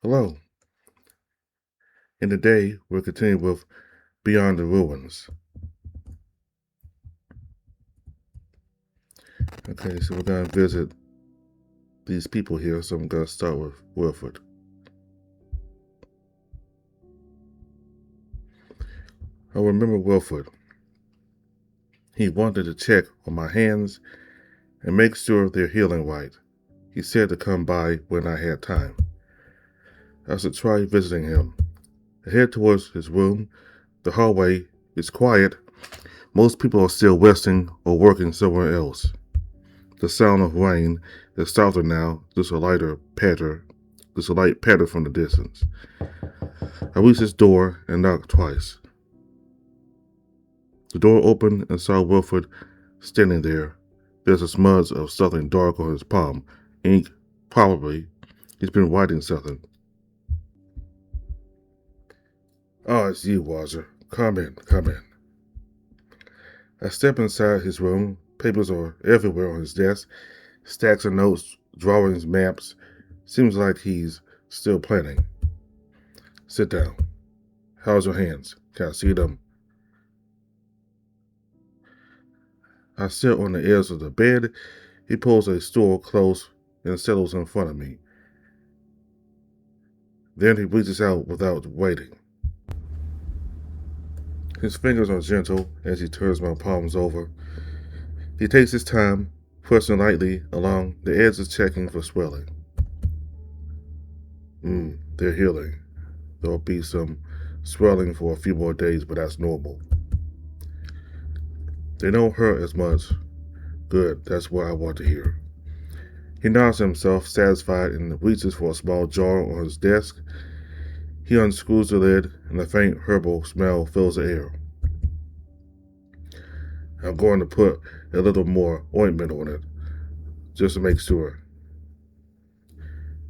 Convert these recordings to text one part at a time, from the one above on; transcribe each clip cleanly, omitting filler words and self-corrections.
Hello, and today we're continuing with Beyond the Ruins. Okay, so we're going to visit these people here, so I'm going to start with Wilford. I remember Wilford. He wanted to check on my hands and make sure they're healing right. He said to come by when I had time. I should try visiting him. I head towards his room. The hallway is quiet. Most people are still resting or working somewhere else. The sound of rain is softer now, just a light patter from the distance. I reached his door and knocked twice. The door opened and saw Wilford standing there. There's a smudge of something dark on his palm. Ink, probably. He's been writing something. Oh, it's you, Walter. Come in. I step inside his room. Papers are everywhere on his desk. Stacks of notes, drawings, maps. Seems like he's still planning. Sit down. How's your hands? Can I see them? I sit on the edge of the bed. He pulls a stool close and settles in front of me. Then he reaches out without waiting. His fingers are gentle as he turns my palms over. He takes his time, pressing lightly along the edges, checking for swelling. They're healing. There'll be some swelling for a few more days, but that's normal. They don't hurt as much. Good, that's what I want to hear. He nods himself, satisfied, and reaches for a small jar on his desk. He unscrews the lid, and a faint herbal smell fills the air. I'm going to put a little more ointment on it, just to make sure.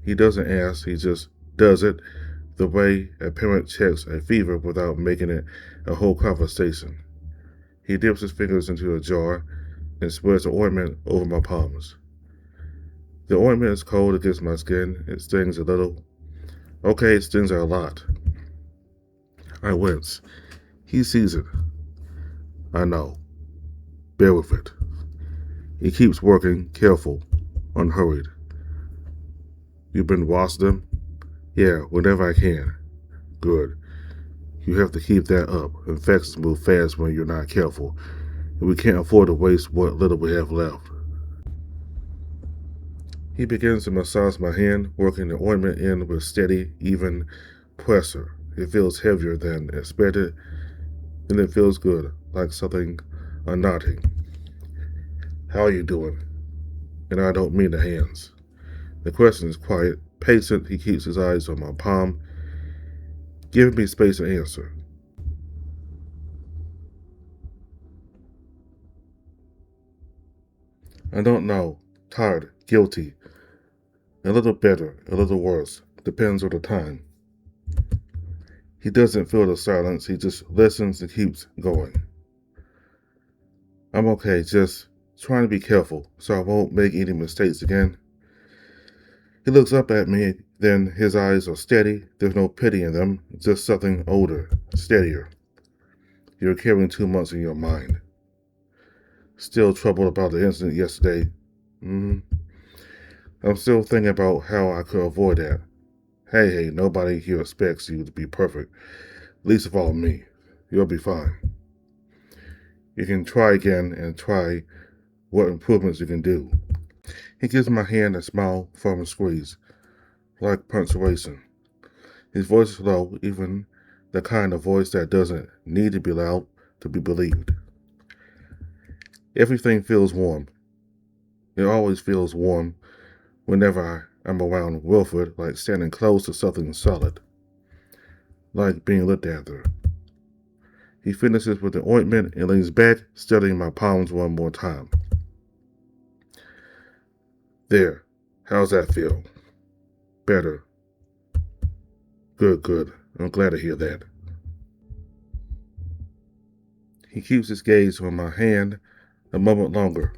He doesn't ask, he just does it, the way a parent checks a fever without making it a whole conversation. He dips his fingers into a jar and spreads the ointment over my palms. The ointment is cold against my skin. It stings a little. Okay, it stings a lot. I wince. He sees it. I know. Bear with it. He keeps working, careful, unhurried. You've been washing them? Yeah, whenever I can. Good. You have to keep that up. Infections move fast when you're not careful, and we can't afford to waste what little we have left. He begins to massage my hand, working the ointment in with steady, even pressure. It feels heavier than expected, and it feels good, like something unknotting. How are you doing? And I don't mean the hands. The question is quiet, patient. He keeps his eyes on my palm, giving me space to answer. I don't know. Tired, guilty. A little better, a little worse. Depends on the time. He doesn't feel the silence. He just listens and keeps going. I'm okay, just trying to be careful so I won't make any mistakes again. He looks up at me, then his eyes are steady. There's no pity in them, just something older, steadier. You're carrying too much in your mind. Still troubled about the incident yesterday. I'm still thinking about how I could avoid that. Hey, nobody here expects you to be perfect. Least of all me. You'll be fine. You can try again and try what improvements you can do. He gives my hand a small, firm squeeze, like punctuation. His voice is low, even the kind of voice that doesn't need to be loud to be believed. Everything feels warm. It always feels warm whenever I'm around Wilford, like standing close to something solid, like being looked after. He finishes with the ointment and leans back, studying my palms one more time. There. How's that feel? Better. Good. I'm glad to hear that. He keeps his gaze on my hand a moment longer.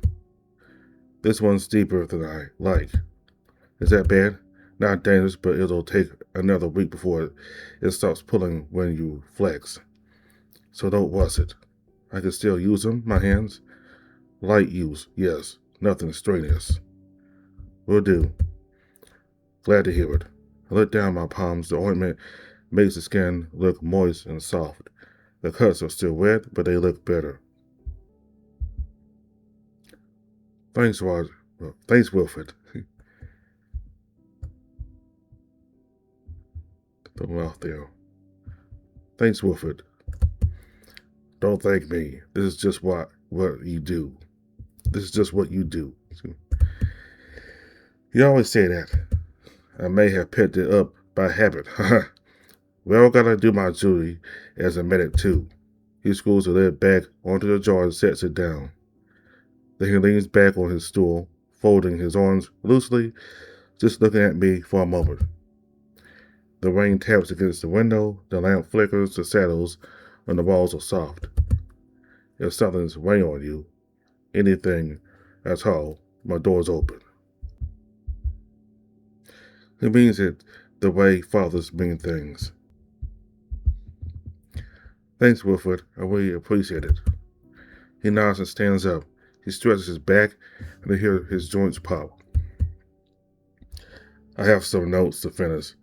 This one's deeper than I like. Is that bad? Not dangerous, but it'll take another week before it stops pulling when you flex. So don't rush it. I can still use them, my hands. Light use, yes. Nothing strenuous. Will do. Glad to hear it. I let down my palms. The ointment makes the skin look moist and soft. The cuts are still wet, but they look better. Thanks, Roger. Well, thanks, Wilfred. Put him out there. Thanks, Wilfred. Don't thank me. This is just what you do. This is just what you do. You always say that. I may have picked it up by habit. Well, gotta do my duty as a medic too. He screws the lid back onto the jar and sets it down. Then he leans back on his stool, folding his arms loosely, just looking at me for a moment. The rain taps against the window, the lamp flickers, the shadows on the walls are soft. If something's weighing on you, anything at all, my door's open. It means it the way fathers mean things. Thanks, Wilfred. I really appreciate it. He nods and stands up. He stretches his back, and I hear his joints pop. I have some notes to finish,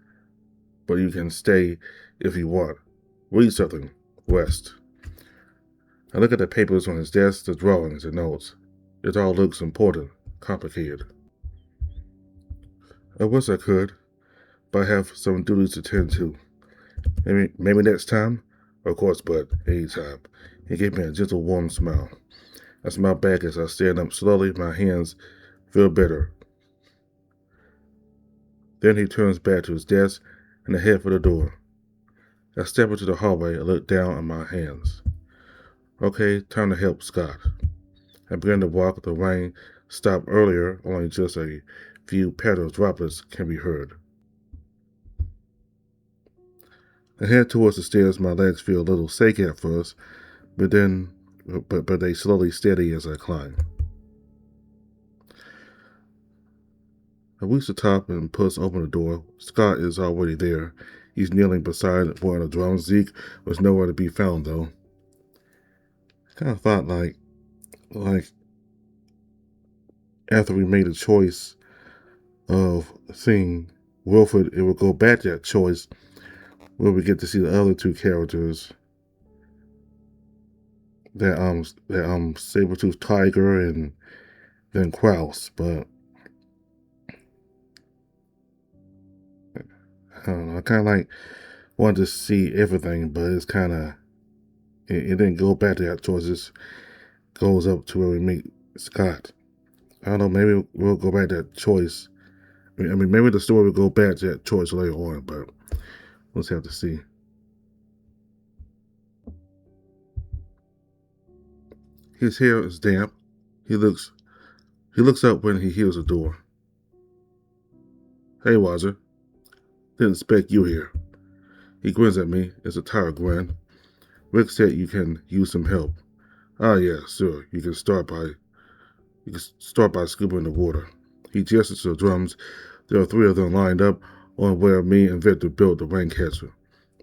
but you can stay if you want. Read something. Rest. I look at the papers on his desk, the drawings, the notes. It all looks important, complicated. I wish I could, but I have some duties to tend to. Maybe next time? Of course, but anytime. He gave me a gentle, warm smile. I smile back as I stand up slowly. My hands feel bitter. Then he turns back to his desk and I head for the door. I step into the hallway and look down at my hands. Okay, time to help Scott. I begin to walk. The rain stopped earlier. Only just a few patterned droplets can be heard. I head towards the stairs. My legs feel a little shaky at first, but they slowly steady as I climb. I reach the top and push open the door. Scott is already there. He's kneeling beside one of the drums. Zeke was nowhere to be found, though. I kind of thought like after we made a choice of seeing Wilfred, it would go back to that choice where we get to see the other two characters, that Saber-Tooth Tiger and then Kraus, but I don't know. I kind of wanted to see everything, but it's kind of it didn't go back to that choice. It goes up to where we meet Scott. I don't know. Maybe we'll go back to that choice. I mean, maybe the story will go back to that choice later on, but we'll just have to see. His hair is damp. He looks up when he hears the door. Hey, Roger. Didn't expect you here. He grins at me. It's a tired grin. Rick said you can use some help. Ah, yeah, sure. You can start by scooping the water. He gestures to the drums. There are 3 of them lined up on where me and Victor built the rain catcher.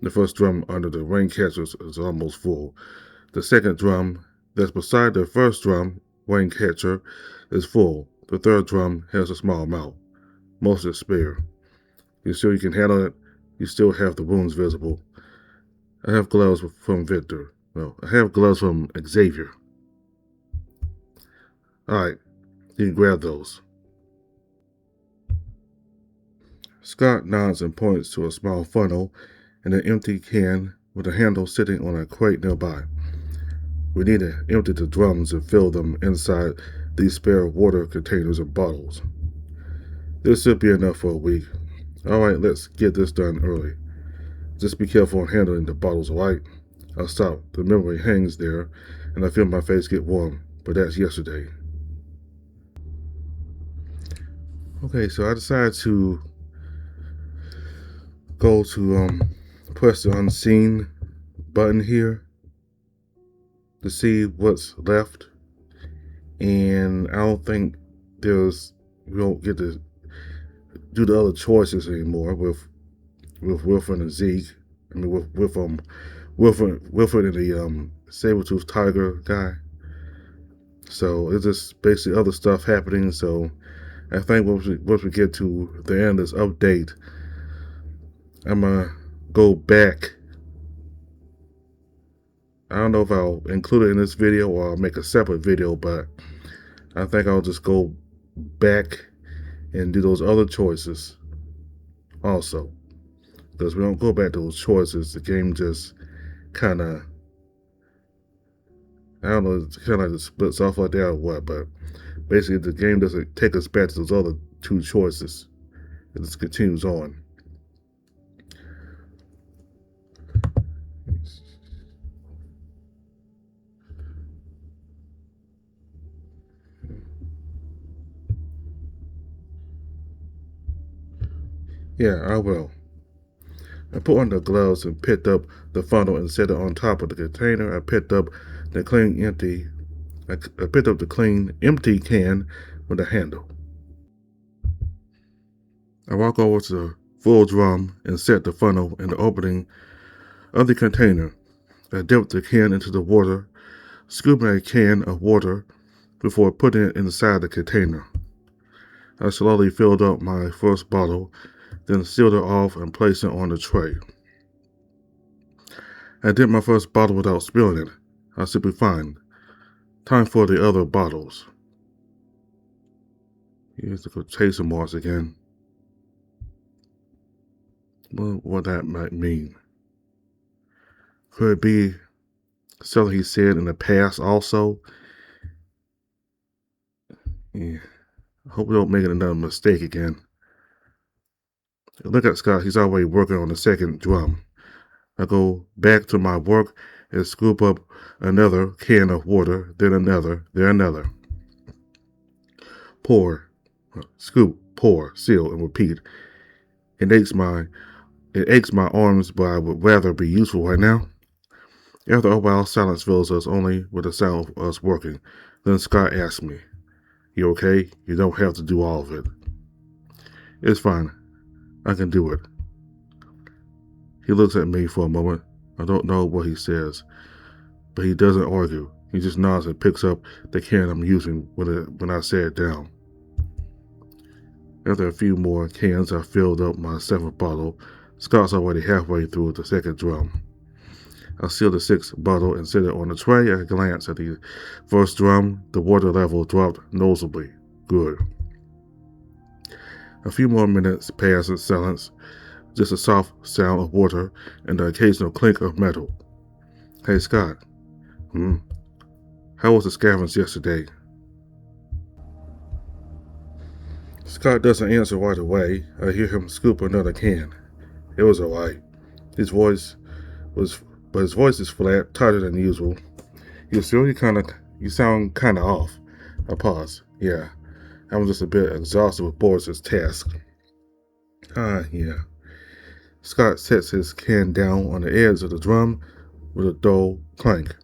The first drum under the rain catcher is almost full. The second drum that's beside the first drum, rain catcher, is full. The third drum has a small amount. Most is spare. You sure you can handle it? You still have the wounds visible. I have gloves from Victor. No, I have gloves from Xavier. Alright, you can grab those. Scott nods and points to a small funnel and an empty can with a handle sitting on a crate nearby. We need to empty the drums and fill them inside these spare water containers and bottles. This should be enough for a week. Alright, let's get this done early. Just be careful on handling the bottles, alright? I'll stop. The memory hangs there, and I feel my face get warm, but that's yesterday. Okay, so I decided to go to press the unseen button here to see what's left, and I don't think we don't get to do the other choices anymore with with Wilfred and Zeke. I mean, with Wilfred and the saber-toothed tiger guy. So it's just basically other stuff happening. So I think once we get to the end of this update, I'm gonna go back. I don't know if I'll include it in this video or I'll make a separate video, but I think I'll just go back and do those other choices also. Because we don't go back to those choices, the game just kind of, I don't know, it kind of just splits off like that or what, but basically the game doesn't take us back to those other two choices. It just continues on. Yeah, I will. I put on the gloves and picked up the funnel and set it on top of the container. I picked up the clean empty can with a handle. I walk over to the full drum and set the funnel in the opening of the container. I dipped the can into the water, scooping a can of water before putting it inside the container. I slowly filled up my first bottle, then sealed it off and placed it on the tray. I did my first bottle without spilling it. I should be fine. Time for the other bottles. Here's the quotation marks again. What that might mean. Could it be something he said in the past also? Yeah. I hope we don't make another mistake again. Look at Scott, he's already working on the second drum. I go back to my work and scoop up another can of water, then another. Pour, scoop, pour, seal, and repeat. It aches my arms, but I would rather be useful right now. After a while, silence fills us only with the sound of us working. Then Scott asks me, "You okay? You don't have to do all of it." "It's fine. I can do it." He looks at me for a moment. I don't know what he says, but he doesn't argue. He just nods and picks up the can I'm using when I set it down. After a few more cans, I filled up my seventh bottle. Scott's already halfway through the second drum. I sealed the sixth bottle and set it on the tray. I glanced at the first drum. The water level dropped noticeably. Good. A few more minutes passed in silence. Just a soft sound of water and the occasional clink of metal. "Hey, Scott. How was the scavenge yesterday?" Scott doesn't answer right away. I hear him scoop another can. "It was alright." His voice is flat, tighter than usual. "You sound kinda off." I pause. "Yeah, I'm just a bit exhausted with Boris's task." Yeah. Scott sets his can down on the edge of the drum with a dull clank.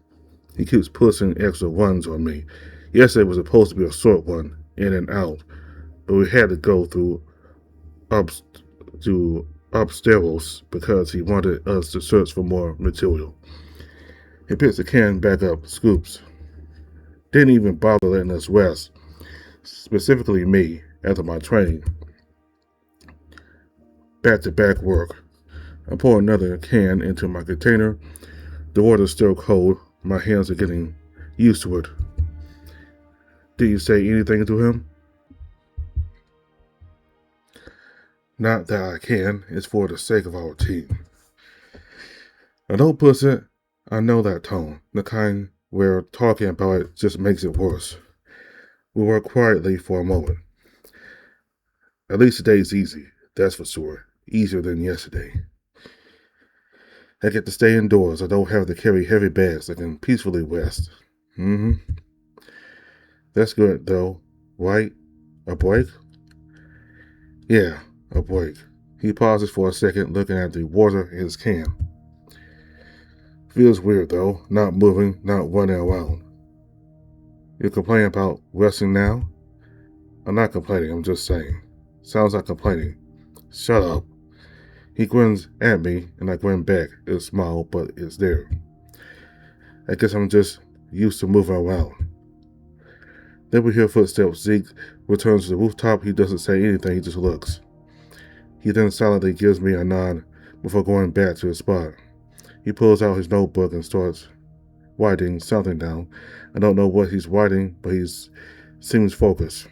He keeps pushing extra runs on me. Yesterday was supposed to be a short one, in and out, but we had to go through upstairs because he wanted us to search for more material. He picks the can back up, scoops. Didn't even bother letting us rest, specifically me, after my training. Back-to-back work. I pour another can into my container. The water's still cold. My hands are getting used to it. "Did you say anything to him?" "Not that I can. It's for the sake of our team." I don't push it. I know that tone. The kind where talking about it just makes it worse. We work quietly for a moment. At least today's easy. That's for sure. Easier than yesterday. I get to stay indoors. I don't have to carry heavy bags. I can peacefully rest. That's good, though, right? A break? Yeah, a break. He pauses for a second, looking at the water in his can. Feels weird, though, not moving, not running around. "You complain about resting now?" "I'm not complaining, I'm just saying." "Sounds like complaining." "Shut up." He grins at me, and I grin back. It's small, but it's there. I guess I'm just used to moving around. Then we hear footsteps. Zeke returns to the rooftop. He doesn't say anything, he just looks. He then silently gives me a nod before going back to his spot. He pulls out his notebook and starts writing something down. I don't know what he's writing, but he seems focused.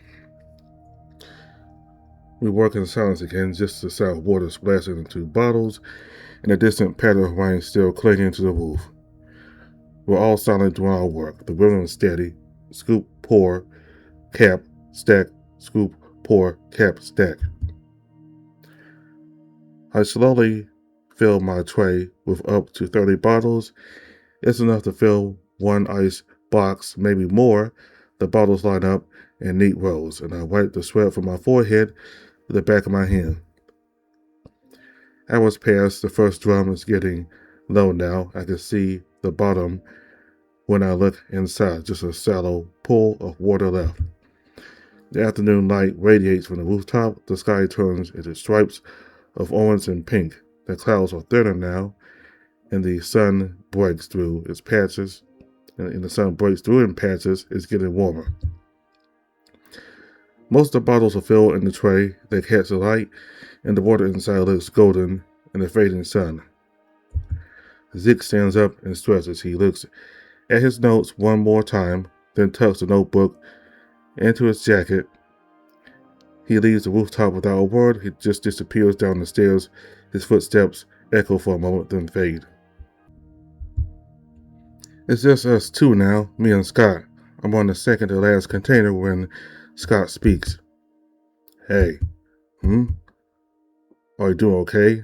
We work in silence again, just the sound of water splashing into bottles and a distant patter of rain still clinging to the roof. We're all silent doing our work. The rhythm is steady. Scoop, pour, cap, stack, scoop, pour, cap, stack. I slowly fill my tray with up to 30 bottles. It's enough to fill one ice box, maybe more. The bottles line up in neat rows, and I wipe the sweat from my forehead with the back of my hand. Hours pass. The first drum is getting low now. I can see the bottom when I look inside, just a shallow pool of water left. The afternoon light radiates from the rooftop. The sky turns into stripes of orange and pink. The clouds are thinner now, and the sun breaks through its patches. And the sun breaks through in patches. It's getting warmer. Most of the bottles are filled in the tray. They catch the light, and the water inside looks golden in the fading sun. Zeke stands up and stretches. He looks at his notes one more time, then tucks the notebook into his jacket. He leaves the rooftop without a word. He just disappears down the stairs. His footsteps echo for a moment, then fade. It's just us two now, me and Scott. I'm on the second to last container when Scott speaks. Hey, are you doing okay?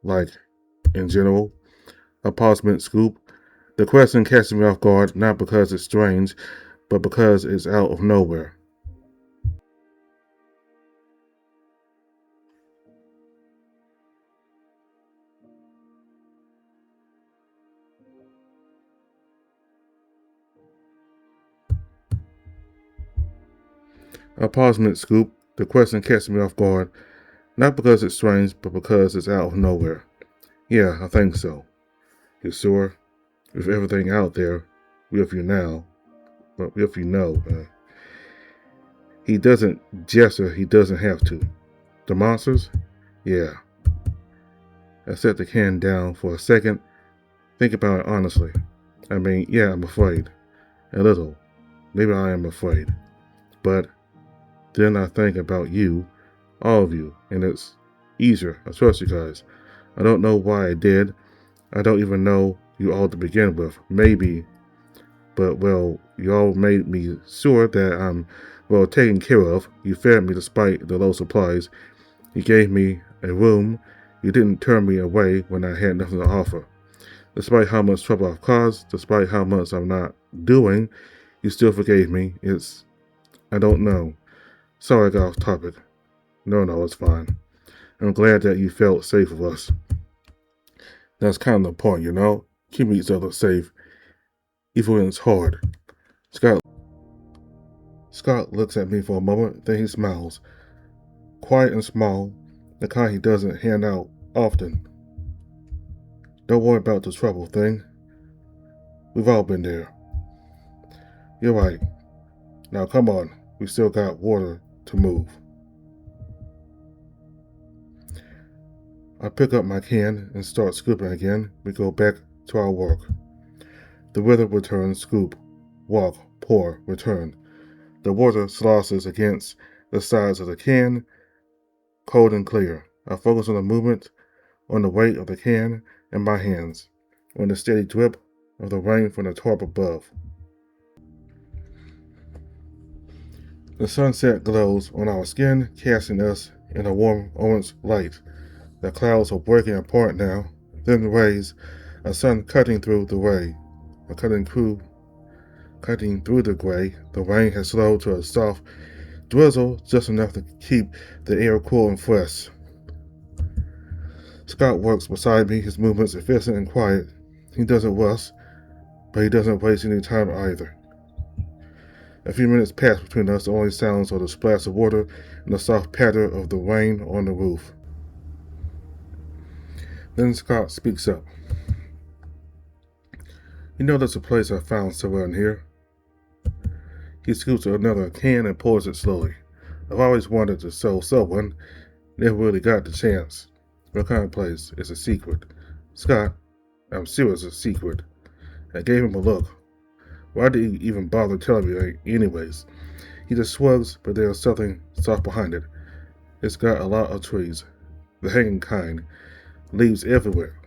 Like, in general? A pause meant Scoop. The question catches me off guard, not because it's strange, but because it's out of nowhere. A pause meant Scoop. The question catches me off guard, not because it's strange, but because it's out of nowhere. Yeah, I think so. You sure? With everything out there, with you now, but if you know, he doesn't gesture, he doesn't have to. The monsters? Yeah. I set the can down for a second. Think about it honestly. I mean, yeah, I'm afraid. A little. Maybe I am afraid. But then I think about you, all of you, and it's easier. I trust you guys. I don't know why I did. I don't even know you all to begin with. Maybe. But, well, you all made me sure that I'm, well, taken care of. You fed me despite the low supplies. You gave me a room. You didn't turn me away when I had nothing to offer. Despite how much trouble I've caused, despite how much I'm not doing, you still forgave me. I don't know. Sorry I got off topic. No, it's fine. I'm glad that you felt safe with us. That's kind of the point, you know? Keeping each other safe, even when it's hard. Scott looks at me for a moment, then he smiles. Quiet and small, the kind he doesn't hand out often. Don't worry about the trouble thing. We've all been there. You're right. Now come on, we still got water to move. I pick up my can and start scooping again. We go back to our work. The rhythm returns, scoop, walk, pour, return. The water sloshes against the sides of the can, cold and clear. I focus on the movement, on the weight of the can in my hands, on the steady drip of the rain from the tarp above. The sunset glows on our skin, casting us in a warm orange light. The clouds are breaking apart now, thin rays, a sun cutting through the gray. Cutting through the gray, the rain has slowed to a soft drizzle, just enough to keep the air cool and fresh. Scott works beside me, his movements efficient and quiet. He doesn't rush, but he doesn't waste any time either. A few minutes pass between us, the only sounds are the splash of water and the soft patter of the rain on the roof. Then Scott speaks up. You know there's a place I found somewhere in here. He scoops another can and pours it slowly. I've always wanted to show someone, never really got the chance. What kind of place? It's a secret. Scott, I'm serious, it's a secret. I gave him a look. Why did he even bother telling me anyways? He just shrugs, but there's something soft behind it. It's got a lot of trees, the hanging kind, leaves everywhere.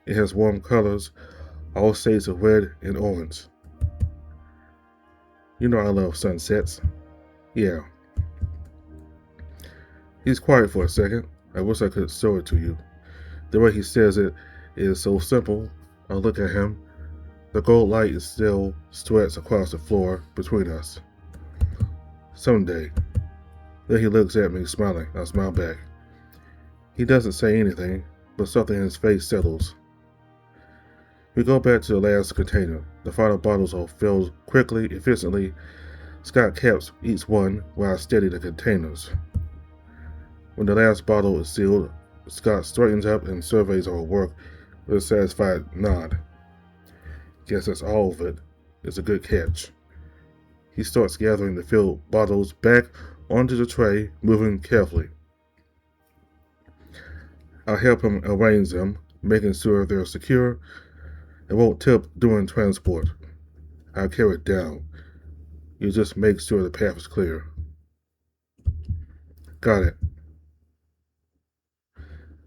It has warm colors, all shades of red and orange. You know I love sunsets. Yeah. He's quiet for a second. I wish I could show it to you. The way he says it is so simple. I look at him. The gold light is still stretched across the floor between us. Someday. Then he looks at me, smiling. I smile back. He doesn't say anything, but something in his face settles. We go back to the last container. The final bottles are filled quickly, efficiently. Scott caps each one while I steady the containers. When the last bottle is sealed, Scott straightens up and surveys our work with a satisfied nod. Guess that's all of it. It's a good catch. He starts gathering the filled bottles back onto the tray, moving carefully. I help him arrange them, making sure they're secure and won't tip during transport. I'll carry it down. You just make sure the path is clear. Got it.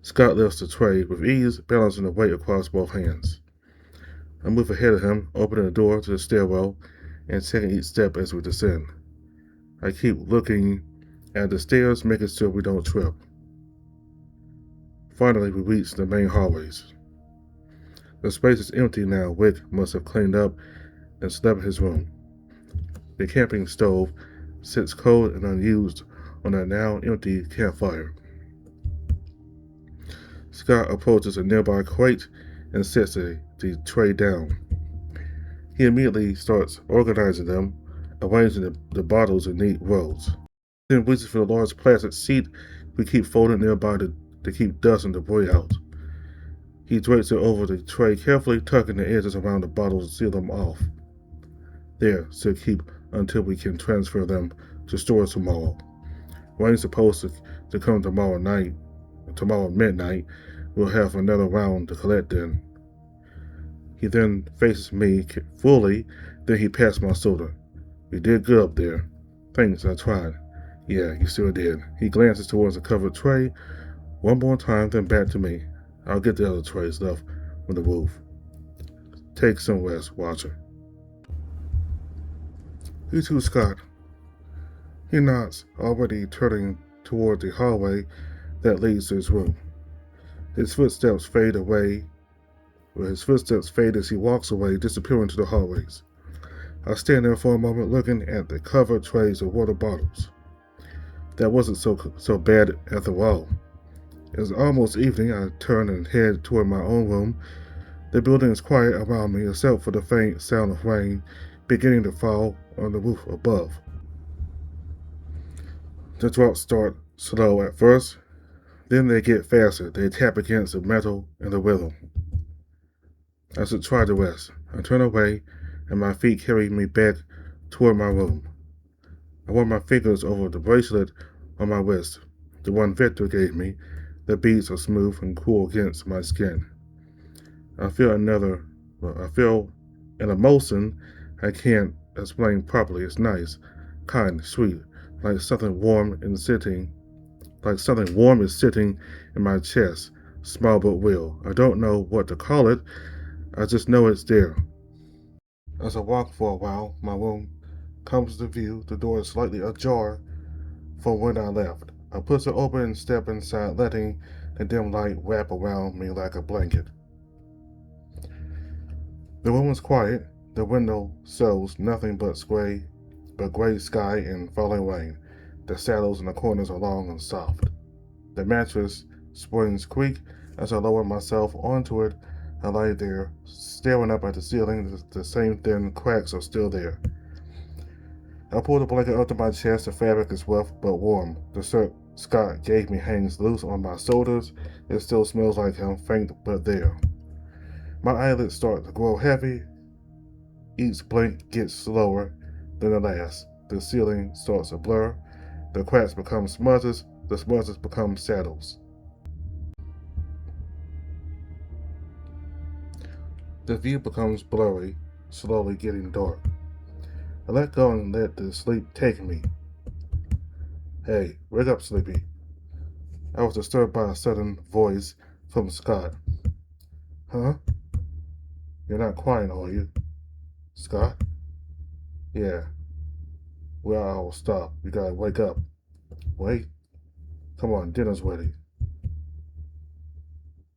Scott lifts the tray with ease, balancing the weight across both hands. I move ahead of him, opening the door to the stairwell and checking each step as we descend. I keep looking at the stairs, making sure we don't trip. Finally, we reach the main hallways. The space is empty now. Wick must have cleaned up and slept in his room. The camping stove sits cold and unused on a now empty campfire. Scott approaches a nearby crate and sets the tray down. He immediately starts organizing them, arranging the bottles in neat rows. Then reaches for the large plastic sheet we keep folded nearby to keep dust and debris out. He drapes it over the tray carefully, tucking the edges around the bottles to seal them off. There, so keep until we can transfer them to storage tomorrow. Rain's supposed to come tomorrow midnight. We'll have another round to collect then. He then faces me fully, then he pats my shoulder. You did good up there. Thanks, I tried. Yeah, you sure did. He glances towards the covered tray one more time, then back to me. I'll get the other trays left on the roof. Take some rest, Watcher. You too, Scott. He nods, already turning toward the hallway that leads to his room. His footsteps fade as he walks away, disappearing to the hallways. I stand there for a moment, looking at the covered trays of water bottles. That wasn't so bad after all. It was almost evening. I turn and head toward my own room. The building is quiet around me, except for the faint sound of rain beginning to fall on the roof above. The drops start slow at first, then they get faster. They tap against the metal and the rhythm. I should try to rest. I turn away, and my feet carry me back toward my room. I run my fingers over the bracelet on my wrist, the one Victor gave me. The beads are smooth and cool against my skin. I feel an emotion I can't explain properly. It's nice, kind, sweet, like something warm is sitting in my chest, small but real. I don't know what to call it. I just know it's there. As I walk for a while, my room comes to view. The door is slightly ajar from when I left. I push it open and step inside, letting the dim light wrap around me like a blanket. The room is quiet. The window shows nothing but gray sky and falling rain. The shadows in the corners are long and soft. The mattress springs creak as I lower myself onto it. I lie there, staring up at the ceiling. The same thin cracks are still there. I pull the blanket up to my chest. The fabric is rough but warm. The Scott gave me hangs loose on my shoulders. It still smells like him, faint but there. My eyelids start to grow heavy. Each blink gets slower than the last. The ceiling starts to blur. The cracks become smudges. The smudges become shadows. The view becomes blurry, slowly getting dark. I let go and let the sleep take me. Hey, wake up, Sleepy. I was disturbed by a sudden voice from Scott. Huh? You're not crying, are you? Scott? Yeah. Well, I'll stop. You gotta wake up. Wait. Come on, dinner's ready.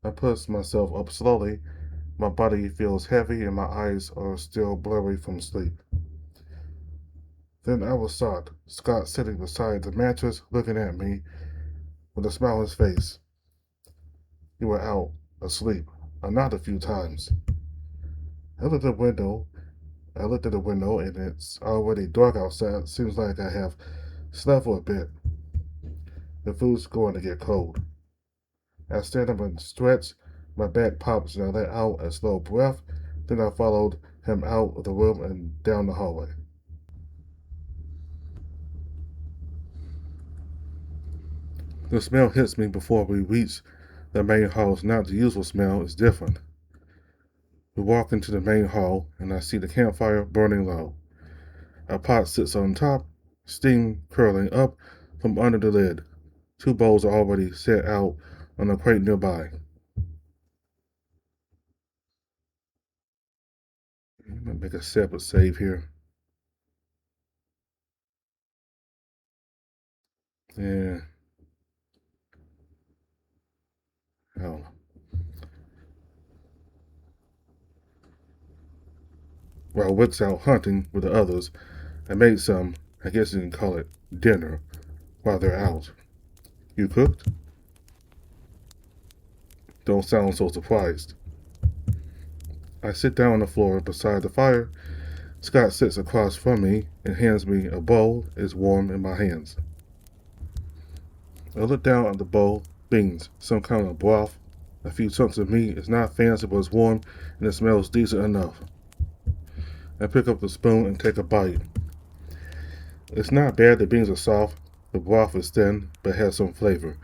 I push myself up slowly. My body feels heavy and my eyes are still blurry from sleep. Then I was shocked. Scott sitting beside the mattress looking at me with a smile on his face. You were out, asleep. I nodded a few times. I looked at the window. I looked at the window and it's already dark outside. Seems like I have slept for a bit. The food's going to get cold. I stand up and stretch. My back pops and I let out a slow breath. Then I followed him out of the room and down the hallway. The smell hits me before we reach the main hall. It's not the usual smell, it's different. We walk into the main hall and I see the campfire burning low. A pot sits on top, steam curling up from under the lid. Two bowls are already set out on a crate nearby. I'm gonna make a separate save here. Yeah. Oh. While Wick's out hunting with the others, I made some, I guess you can call it dinner, while they're out. You cooked? Don't sound so surprised. I sit down on the floor beside the fire. Scott sits across from me and hands me a bowl. It's warm in my hands. I look down at the bowl. Beans, some kind of broth, a few chunks of meat. It's not fancy, but it's warm and it smells decent enough. I pick up the spoon and take a bite. It's not bad. The beans are soft. The broth is thin, but has some flavor.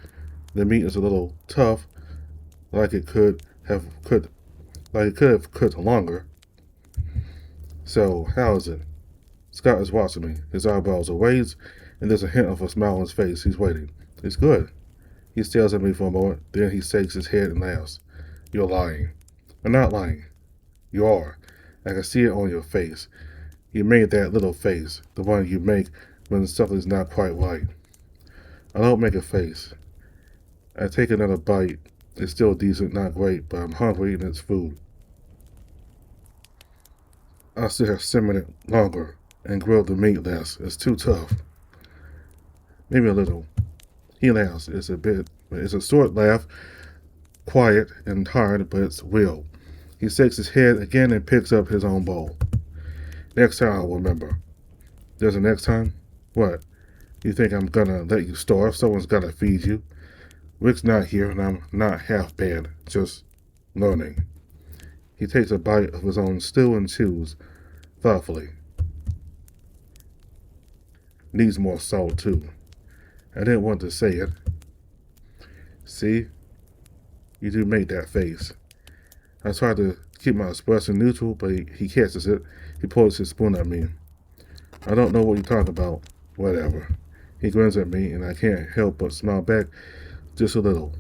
The meat is a little tough, like it could have cooked longer. So, how is it? Scott is watching me. His eyebrows are raised, and there's a hint of a smile on his face. He's waiting. It's good. He stares at me for a moment, then he shakes his head and laughs. You're lying. I'm not lying. You are. I can see it on your face. You made that little face, the one you make when something's not quite right. I don't make a face. I take another bite. It's still decent, not great, but I'm hungry and it's food. I should have simmered it longer and grilled the meat less. It's too tough. Maybe a little. He laughs. It's a short laugh, quiet and hard, but it's real. He shakes his head again and picks up his own bowl. Next time I'll remember. There's a next time? What? You think I'm gonna let you starve? Someone's gotta feed you. Rick's not here and I'm not half bad, just learning. He takes a bite of his own stew and chews thoughtfully. Needs more salt too. I didn't want to say it. See? You do make that face. I try to keep my expression neutral, but he catches it. He pulls his spoon at me. I don't know what you're talking about. Whatever. He grins at me, and I can't help but smile back just a little.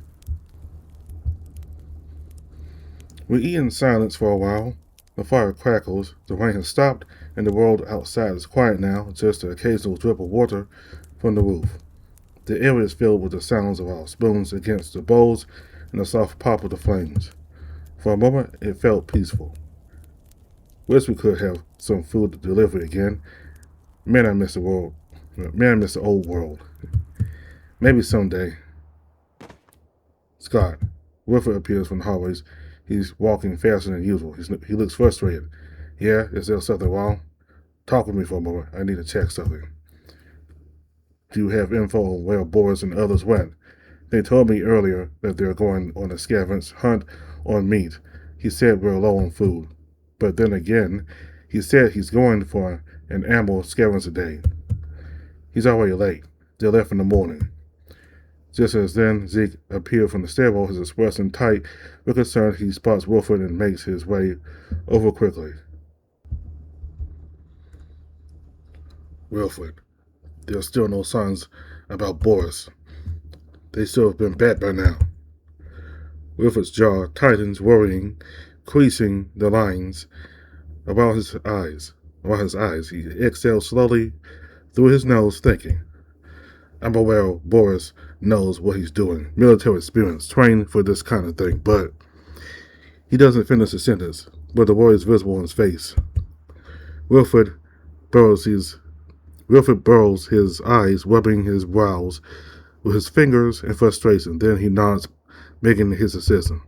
We eat in silence for a while. The fire crackles, the rain has stopped, and the world outside is quiet now, just an occasional drip of water from the roof. The area is filled with the sounds of our spoons against the bowls and the soft pop of the flames. For a moment, it felt peaceful. Wish we could have some food delivered again. Man, I miss the world. Man, I miss the old world. Maybe someday. Scott. Wilfred appears from the hallways. He's walking faster than usual. He looks frustrated. Yeah, is there something wrong? Talk with me for a moment. I need to check something. Do you have info on where Boris and others went? They told me earlier that they're going on a scavenge hunt on meat. He said we're low on food. But then again, he said he's going for an ammo scavenge day. He's already late. They left in the morning. Just as then, Zeke appeared from the stairwell, his expression tight with concern. He spots Wilfred and makes his way over quickly. Wilfred, there are still no signs about Boris. They should have been back by now. Wilfred's jaw tightens, worrying, creasing the lines about his eyes. He exhales slowly through his nose, thinking. I'm aware Boris knows what he's doing. Military experience, trained for this kind of thing, but he doesn't finish the sentence, but the worry is visible on his face. Wilfred burrows his eyes, rubbing his brows with his fingers in frustration. Then he nods, making his decision.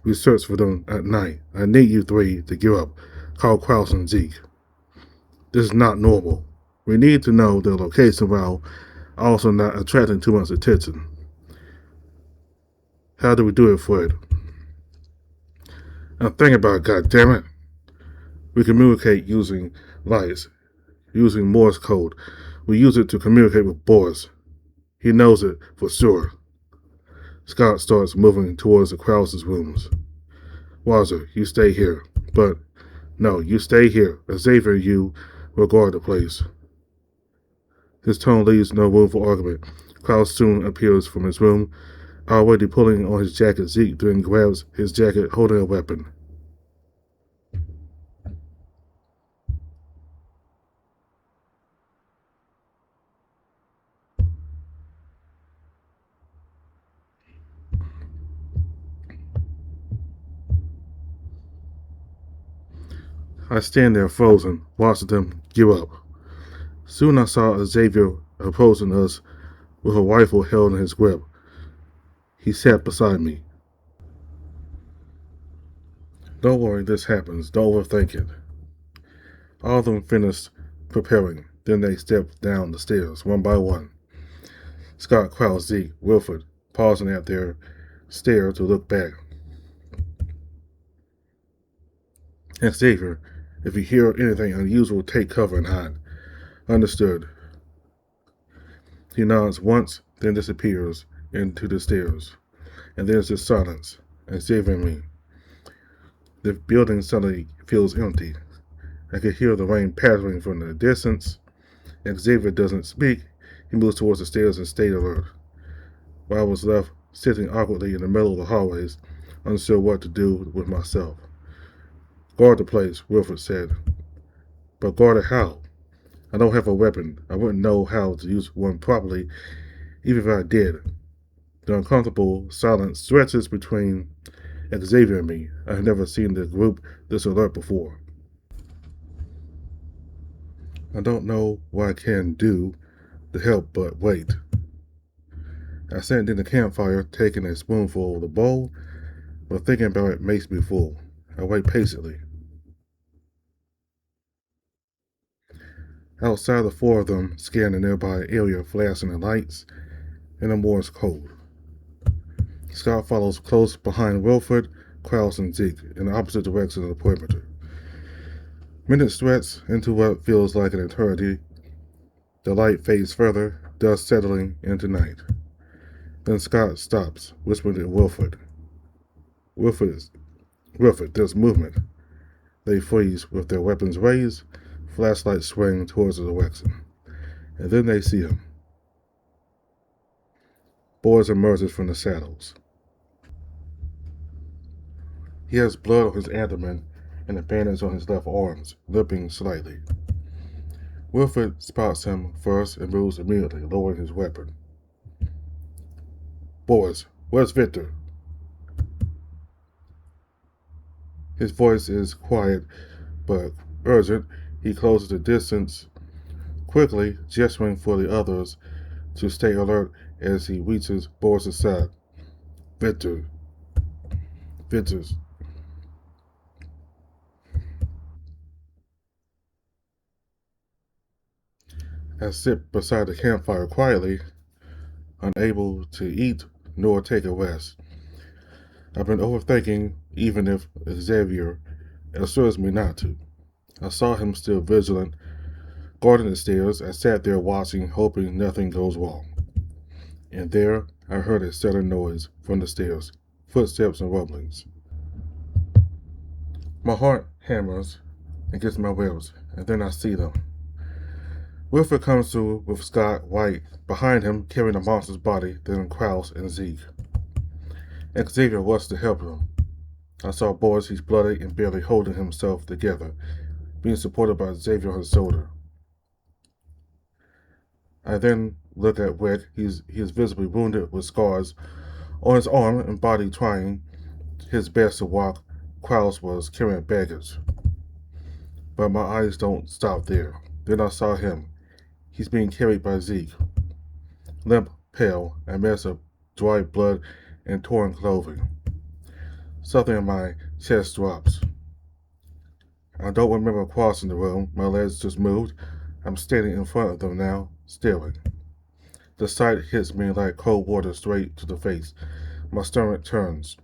We search for them at night. I need you three to give up. Call Kraus and Zeke. This is not normal. We need to know their location while also not attracting too much attention. How do we do it, Fred? Now think about it, goddammit. We communicate using lights, using Morse code. We use it to communicate with Boris. He knows it for sure. Scott starts moving towards the Krause's rooms. Wazzer, you stay here. But, no, you stay here. Xavier and you will guard the place. His tone leaves no room for argument. Kraus soon appears from his room, already pulling on his jacket. Zeke then grabs his jacket, holding a weapon. I stand there frozen, watching them give up. Soon I saw Xavier approaching us with a rifle held in his grip. He sat beside me. Don't worry, this happens. Don't overthink it. All of them finished preparing. Then they stepped down the stairs, one by one. Scott, Kraus, Zeke, Wilfred, pausing at their stair to look back. Xavier, if you hear anything unusual, take cover and hide. Understood. He nods once, then disappears into the stairs. And there's just silence, Xavier and me. The building suddenly feels empty. I could hear the rain pattering from the distance. Xavier doesn't speak. He moves towards the stairs and stayed alert. While I was left sitting awkwardly in the middle of the hallways, unsure what to do with myself. Guard the place, Wilfred said. But guard it how? I don't have a weapon. I wouldn't know how to use one properly, even if I did. The uncomfortable silence stretches between Xavier and me. I have never seen the group this alert before. I don't know what I can do to help but wait. I sat in the campfire, taking a spoonful of the bowl, but thinking about it makes me full. I wait patiently. Outside, the four of them scan the nearby area, flashing the lights in the Morse code. Scott follows close behind Wilfred, Kraus, and Zeke in the opposite direction of the perimeter. Minutes stretch into what feels like an eternity. The light fades further, dust settling into night. Then Scott stops, whispering to Wilfred. Wilfred, there's movement. They freeze with their weapons raised, flashlights swing towards the direction. And then they see him. Boris emerges from the shadows. He has blood on his abdomen and a bandage on his left arms, limping slightly. Wilfred spots him first and moves immediately, lowering his weapon. Boris, where's Victor? His voice is quiet but urgent. He closes the distance quickly, gesturing for the others to stay alert as he reaches Boris' side. Victor's. I sit beside the campfire quietly, unable to eat nor take a rest. I've been overthinking, even if Xavier assures me not to. I saw him still vigilant, guarding the stairs. I sat there watching, hoping nothing goes wrong. And there, I heard a sudden noise from the stairs, footsteps and rumblings. My heart hammers against my ribs, and then I see them. Wilfred comes through with Scott White behind him, carrying the monster's body, then Kraus and Zeke. Xavier rushed to help him. I saw Boris, he's bloody and barely holding himself together, being supported by Xavier on his shoulder. I then look at Rick. He is visibly wounded with scars on his arm and body, trying his best to walk. Kraus was carrying baggage. But my eyes don't stop there. Then I saw him. He's being carried by Zeke. Limp, pale, a mess of dry blood and torn clothing. Something in my chest drops. I don't remember crossing the room. My legs just moved. I'm standing in front of them now, staring. The sight hits me like cold water straight to the face. My stomach turns.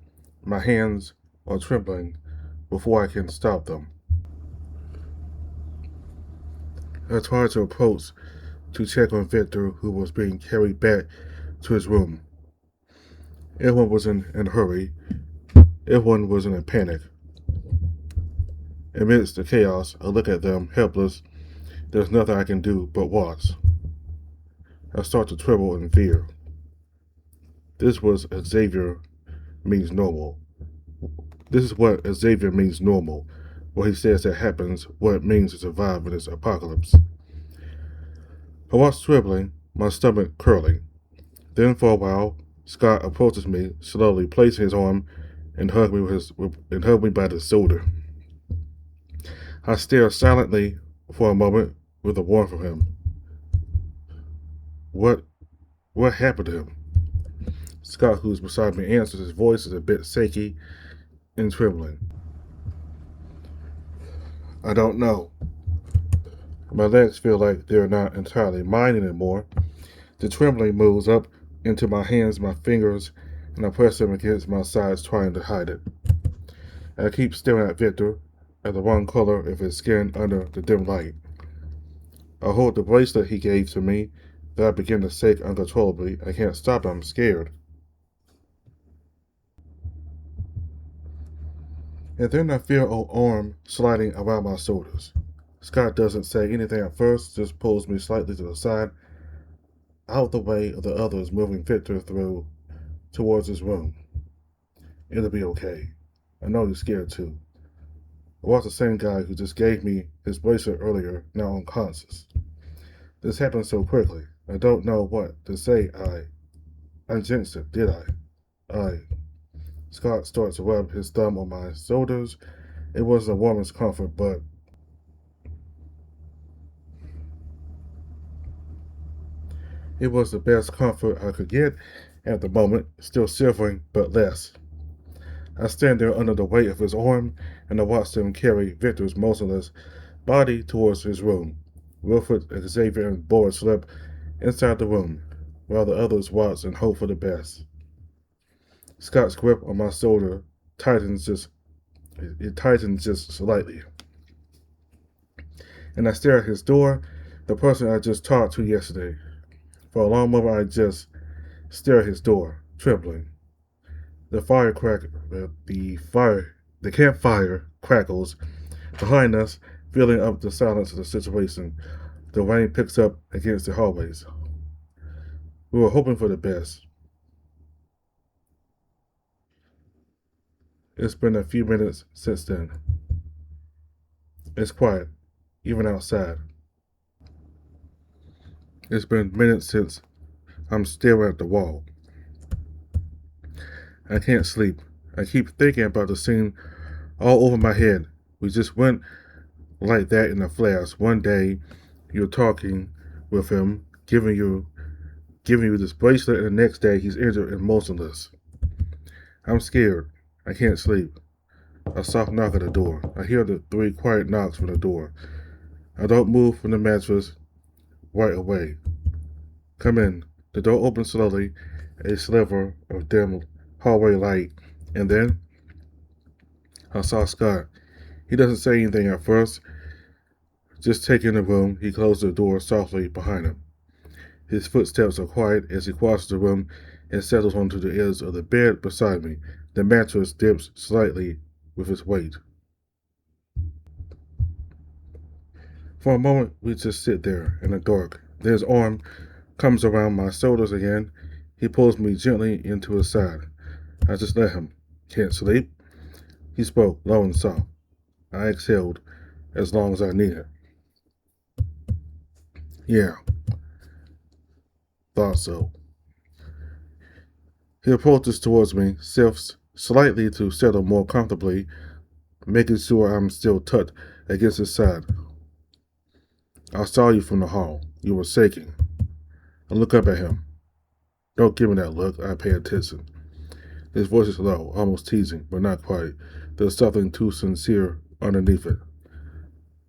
My hands are trembling before I can stop them. I tried to approach to check on Victor, who was being carried back to his room. Everyone was in a hurry. Everyone was in a panic. Amidst the chaos, I look at them, helpless. There's nothing I can do but watch. I start to tremble in fear. This was Xavier means normal. This is what Xavier means normal. What he says that happens, what it means to survive in this apocalypse. I watch trembling, my stomach curling. Then for a while, Scott approaches me, slowly placing his arm and hugged me by the shoulder. I stare silently for a moment with a warmth from him. What happened to him? Scott, who's beside me, answers. His voice is a bit shaky and trembling. I don't know. My legs feel like they're not entirely mine anymore. The trembling moves up into my hands, my fingers, and I press them against my sides, trying to hide it. I keep staring at Victor, at the one color of his skin under the dim light. I hold the bracelet he gave to me, then I begin to shake uncontrollably. I can't stop, I'm scared. And then I feel an arm sliding around my shoulders. Scott doesn't say anything at first, just pulls me slightly to the side, out the way of the others, moving Victor through towards his room. It'll be okay. I know you're scared too. I was the same guy who just gave me his bracelet earlier, now unconscious. This happened so quickly. I don't know what to say. I jinxed it, did I? Scott starts to rub his thumb on my shoulders. It wasn't a woman's comfort, but it was the best comfort I could get at the moment, still shivering, but less. I stand there under the weight of his arm, and I watch him carry Victor's motionless body towards his room. Wilfred, Xavier, and Boris slip inside the room, while the others watch and hope for the best. Scott's grip on my shoulder tightens just slightly. And I stare at his door, the person I just talked to yesterday. For a long moment, I just stare at his door, trembling. The campfire crackles behind us, filling up the silence of the situation. The rain picks up against the hallways. We were hoping for the best. It's been a few minutes since then. It's quiet, even outside. It's been minutes since I'm staring at the wall. I can't sleep. I keep thinking about the scene all over my head. We just went like that in a flash. One day, you're talking with him, giving you this bracelet, and the next day he's injured and motionless. I'm scared. I can't sleep. A soft knock at the door. I hear the 3 quiet knocks from the door. I don't move from the mattress, right away. Come in. The door opened slowly, a sliver of dim hallway light, and then I saw Scott. He doesn't say anything at first, just taking the room. He closed the door softly behind him. His footsteps are quiet as he crosses the room and settles onto the edge of the bed beside me. The mattress dips slightly with his weight. For a moment, we just sit there in the dark. Then his arm comes around my shoulders again. He pulls me gently into his side. I just let him. Can't sleep? He spoke, low and soft. I exhaled as long as I needed. Yeah, thought so. He approaches towards me, shifts slightly to settle more comfortably, making sure I'm still tucked against his side. I saw you from the hall. You were shaking. I look up at him. Don't give me that look. I pay attention. His voice is low, almost teasing, but not quite. There's something too sincere underneath it.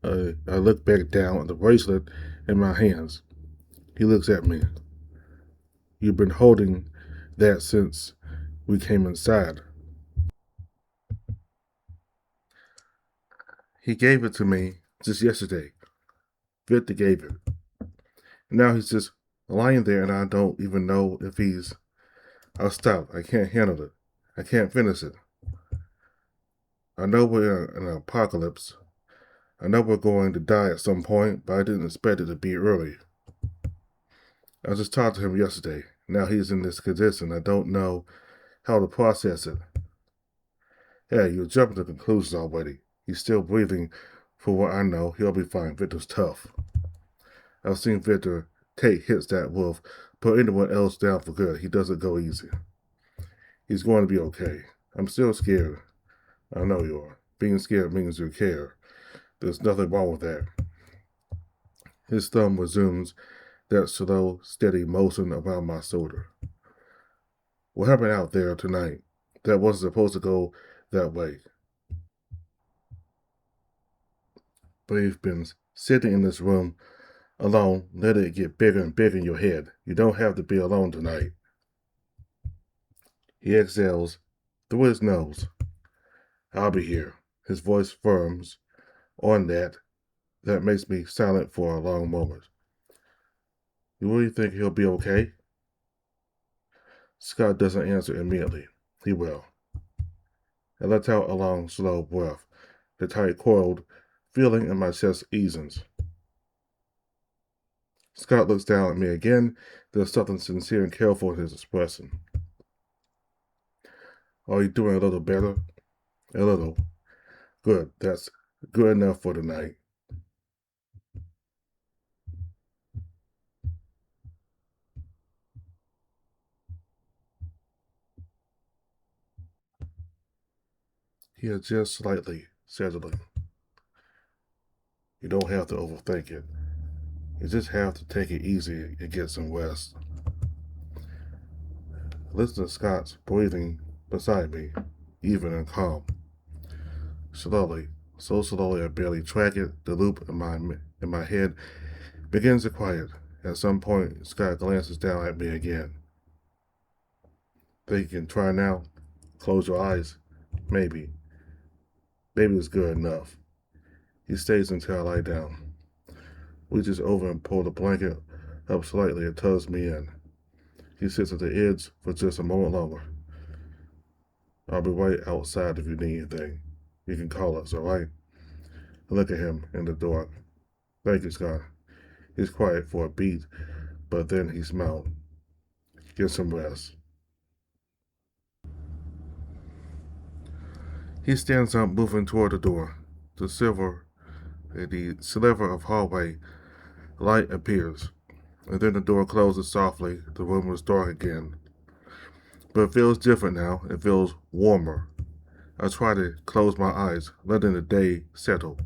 I look back down at the bracelet in my hands. He looks at me. You've been holding that since we came inside. He gave it to me just yesterday. Victor gave it. Now he's just lying there and I don't even know if he's... I'll stop. I can't handle it. I can't finish it. I know we're in an apocalypse. I know we're going to die at some point, but I didn't expect it to be early. I just talked to him yesterday. Now he's in this condition. I don't know how to process it. Yeah, you're jumping to conclusions already. He's still breathing. For what I know, he'll be fine. Victor's tough. I've seen Victor take hits that will put anyone else down for good. He doesn't go easy. He's going to be okay. I'm still scared. I know you are. Being scared means you care. There's nothing wrong with that. His thumb resumes that slow, steady motion around my shoulder. What happened out there tonight? That wasn't supposed to go that way. But you've been sitting in this room alone, letting it get bigger and bigger in your head. You don't have to be alone tonight. He exhales through his nose. I'll be here. His voice firms on that. That makes me silent for a long moment. You really think he'll be okay? Scott doesn't answer immediately. He will. I let out a long, slow breath. The tight, coiled feeling in my chest eases. Scott looks down at me again. There's something sincere and careful in his expression. Are you doing a little better? A little. Good. That's good enough for tonight. He adjusts slightly, settling. You don't have to overthink it. You just have to take it easy and get some rest. Listen to Scott's breathing beside me, even and calm. Slowly, so slowly I barely track it, the loop in my head begins to quiet. At some point, Scott glances down at me again. Think you can try now? Close your eyes? Maybe. Maybe it's good enough. He stays until I lie down. Reaches over and pulls the blanket up slightly and tugs me in. He sits at the edge for just a moment longer. I'll be right outside if you need anything. You can call us, all right? I look at him in the dark. Thank you, Scott. He's quiet for a beat, but then he smiled. Get some rest. He stands up, moving toward the door. The sliver of hallway light appears, and then the door closes softly. The room is dark again. But it feels different now. It feels warmer. I try to close my eyes, letting the day settle.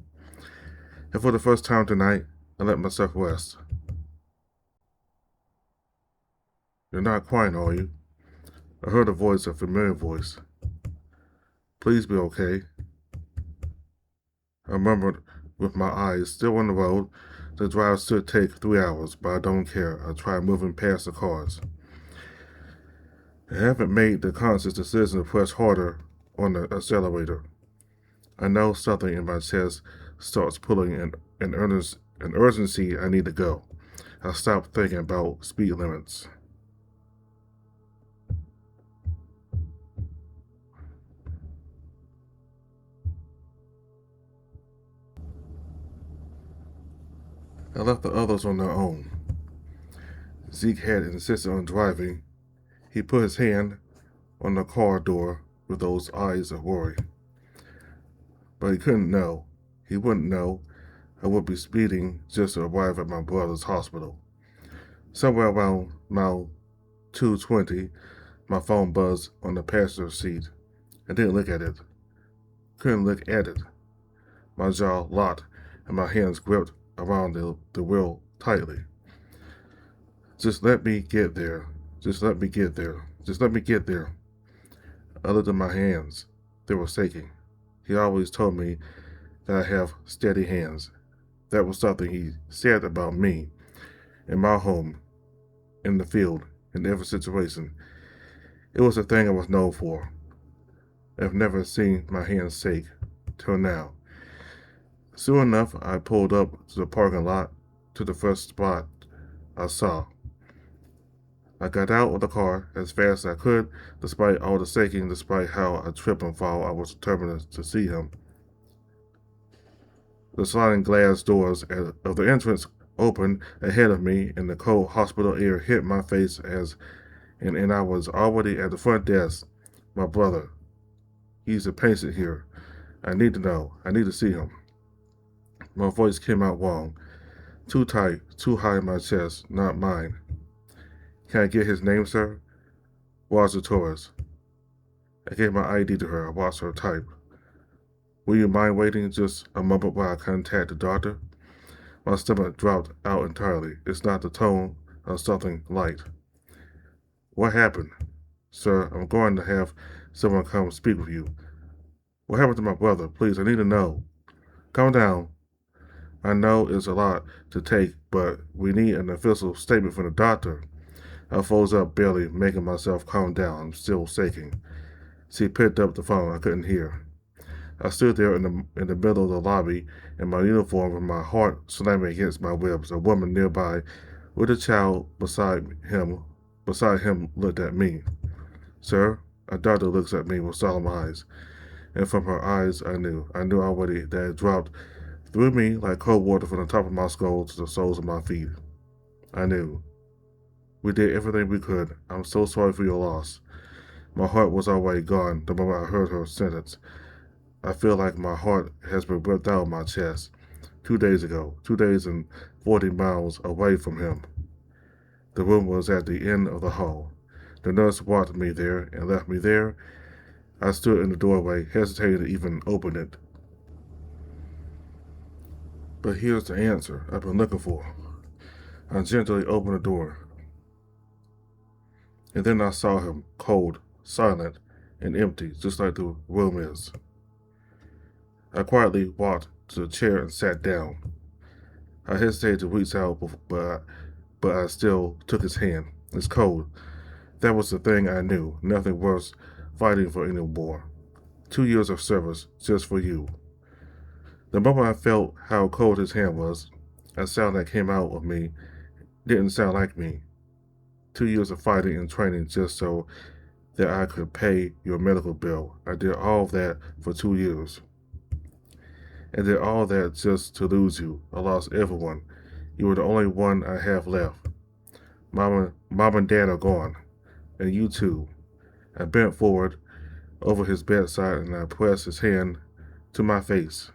And for the first time tonight, I let myself rest. You're not crying, are you? I heard a familiar voice. Please be okay. I murmured with my eyes still on the road, The drive should take 3 hours, but I don't care. I try moving past the cars. I haven't made the conscious decision to press harder on the accelerator. I know something in my chest starts pulling an urgency I need to go. I stop thinking about speed limits. I left the others on their own. Zeke had insisted on driving. He put his hand on the car door with those eyes of worry. But he couldn't know. He wouldn't know I would be speeding just to arrive at my brother's hospital. Somewhere around mile 220, my phone buzzed on the passenger seat. I didn't look at it. Couldn't look at it. My jaw locked and my hands gripped around the wheel tightly. Just let me get there. Just let me get there. Just let me get there. Other than my hands, they were shaking. He always told me that I have steady hands. That was something he said about me, in my home, in the field, in every situation. It was a thing I was known for. I've never seen my hands shake, till now. Soon enough, I pulled up to the parking lot, to the first spot I saw. I got out of the car as fast as I could, despite all the shaking, despite how I trip and fall. I was determined to see him. The sliding glass doors of the entrance opened ahead of me, and the cold hospital air hit my face and I was already at the front desk. My brother. He's a patient here. I need to know. I need to see him. My voice came out wrong. Too tight, too high in my chest, not mine. Can I get his name, sir? Roger Torres. I gave my ID to her. I watched her type. Will you mind waiting just a moment while I contact the doctor? My stomach dropped out entirely. It's not the tone of something light. What happened? Sir, I'm going to have someone come speak with you. What happened to my brother? Please, I need to know. Calm down. I know it's a lot to take, but we need an official statement from the doctor. I froze up, barely making myself calm down. I'm still shaking. She picked up the phone. I couldn't hear. I stood there in the middle of the lobby in my uniform with my heart slamming against my ribs. A woman nearby with a child beside him looked at me. Sir, a doctor looks at me with solemn eyes, and from her eyes I knew already that it dropped through me like cold water from the top of my skull to the soles of my feet. I knew. We did everything we could. I'm so sorry for your loss. My heart was already gone the moment I heard her sentence. I feel like my heart has been ripped out of my chest. 2 days ago, 2 days and 40 miles away from him. The room was at the end of the hall. The nurse walked me there and left me there. I stood in the doorway, hesitating to even open it. But here's the answer I've been looking for. I gently opened the door. And then I saw him, cold, silent, and empty, just like the room is. I quietly walked to the chair and sat down. I hesitated to reach out, but I still took his hand. It's cold. That was the thing I knew. Nothing worth fighting for anymore. 2 years of service just for you. The moment I felt how cold his hand was, a sound that came out of me didn't sound like me. 2 years of fighting and training just so that I could pay your medical bill. I did all of that for 2 years. And did all that just to lose you. I lost everyone. You were the only one I have left. Mom and Dad are gone. And you too. I bent forward over his bedside and I pressed his hand to my face.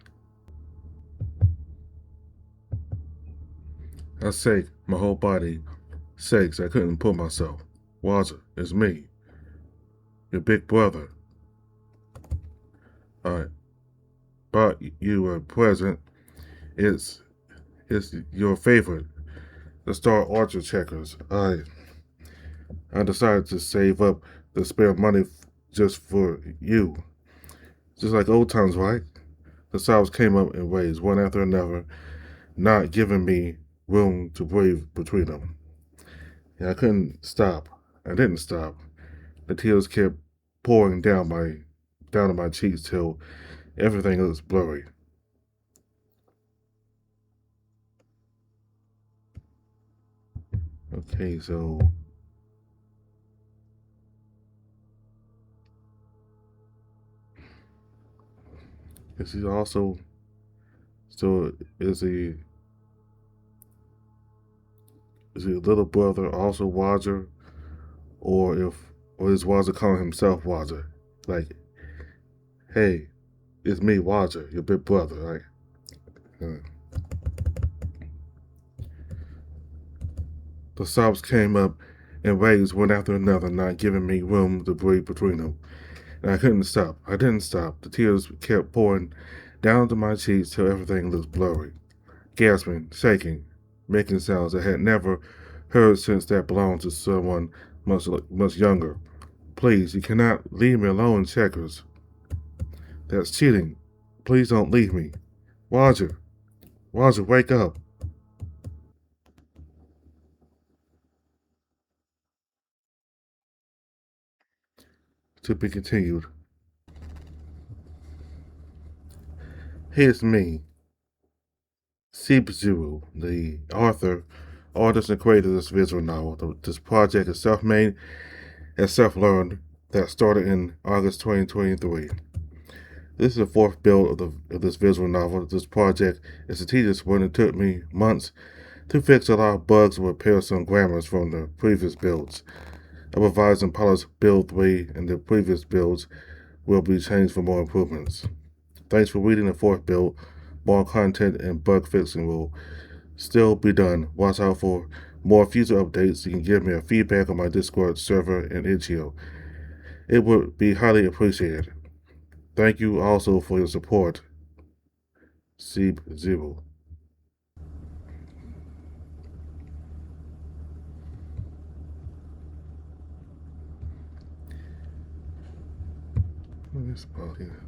I shake, my whole body shakes. I couldn't pull myself. Roger, it's me. Your big brother. I bought you a present. It's your favorite. The Star Archer checkers. I decided to save up the spare money just for you. Just like old times, right? The sobs came up in waves, one after another. not giving me room to breathe between them. And I couldn't stop. I didn't stop. The tears kept pouring down my cheeks till everything was blurry. Okay, so is he also so is he little brother also Roger, or is Roger calling himself Roger? Like, hey, it's me, Roger, your big brother. Like, the sobs came up in waves one after another, not giving me room to breathe between them. And I couldn't stop. I didn't stop. The tears kept pouring down to my cheeks till everything looked blurry. Gasping, shaking, making sounds I had never heard since that belonged to someone much younger. Please, you cannot leave me alone, Checkers. That's cheating. Please don't leave me. Roger, Roger, wake up. To be continued. Here's me, Seep Zero, the author, artist, and creator of this visual novel. This project is self-made and self-learned that started in August 2023. This is the fourth build of this visual novel. This project is a tedious one. It took me months to fix a lot of bugs and repair some grammars from the previous builds. I revised and polished build 3, and the previous builds will be changed for more improvements. Thanks for reading the fourth build. More content and bug fixing will still be done. Watch out for more future updates. You can give me a feedback on my Discord server and Itch.io. It would be highly appreciated. Thank you also for your support. Seep Zero. This about here.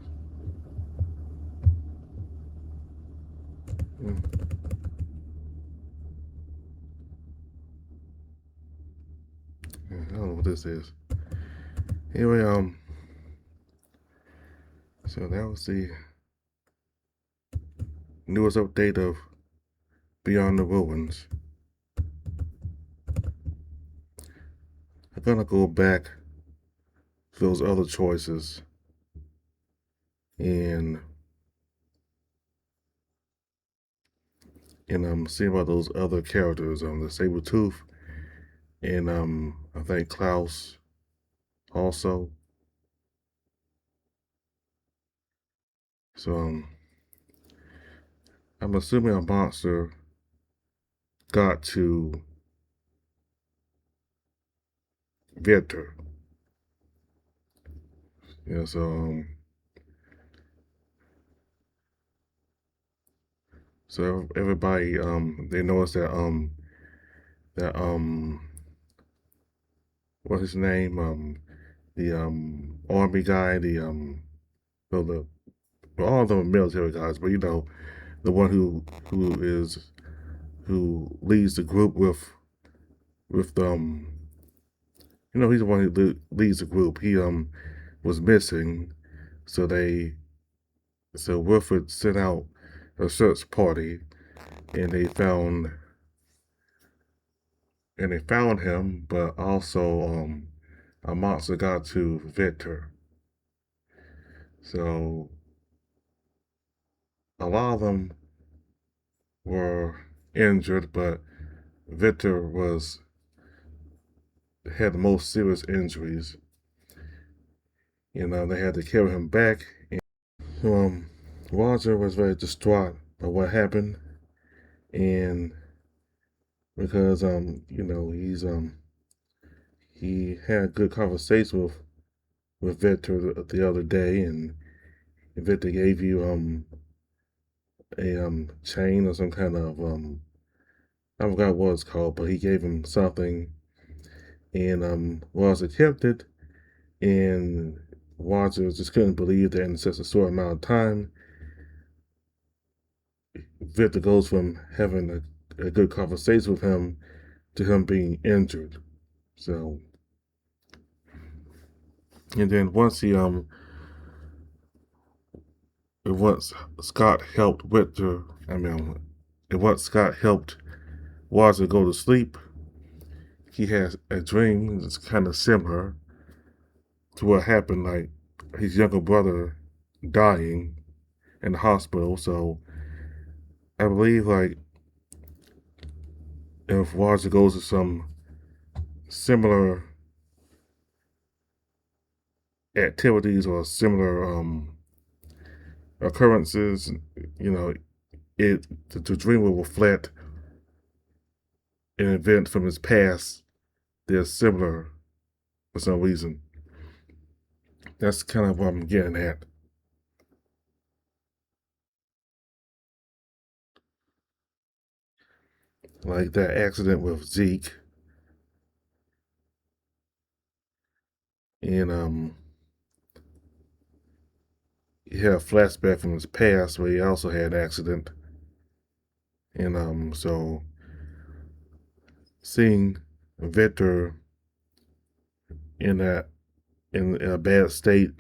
I don't know what this is. Anyway, so that was the newest update of Beyond the Ruins. I'm gonna go back to those other choices and see about those other characters, the Sabretooth and I think Klaus also. So I'm assuming a monster got to Victor. Yeah, so everybody they noticed that what's his name? The army guy, well, all of them are military guys, but the one who leads the group with he's the one who leads the group. He was missing, so Wilfred sent out a search party, and they found him, but also a monster got to Victor. So a lot of them were injured, but Victor had the most serious injuries. They had to carry him back. So Roger was very distraught by what happened, and because he had a good conversation with Victor the other day, and Victor gave you a chain or some kind of I forgot what it's called, but he gave him something, and Roger kept it, and Roger just couldn't believe that in such a short amount of time Victor goes from having a good conversation with him to him being injured. So, and then once Scott helped Victor, and once Scott helped Walter go to sleep, he has a dream that's kind of similar to what happened, like his younger brother dying in the hospital. So I believe like if Walter goes to some similar activities or similar occurrences, you know, the dream will reflect an event from his past. They're similar for some reason. That's kind of what I'm getting at. Like that accident with Zeke, and he had a flashback from his past where he also had an accident, and so seeing Victor in that in a bad state,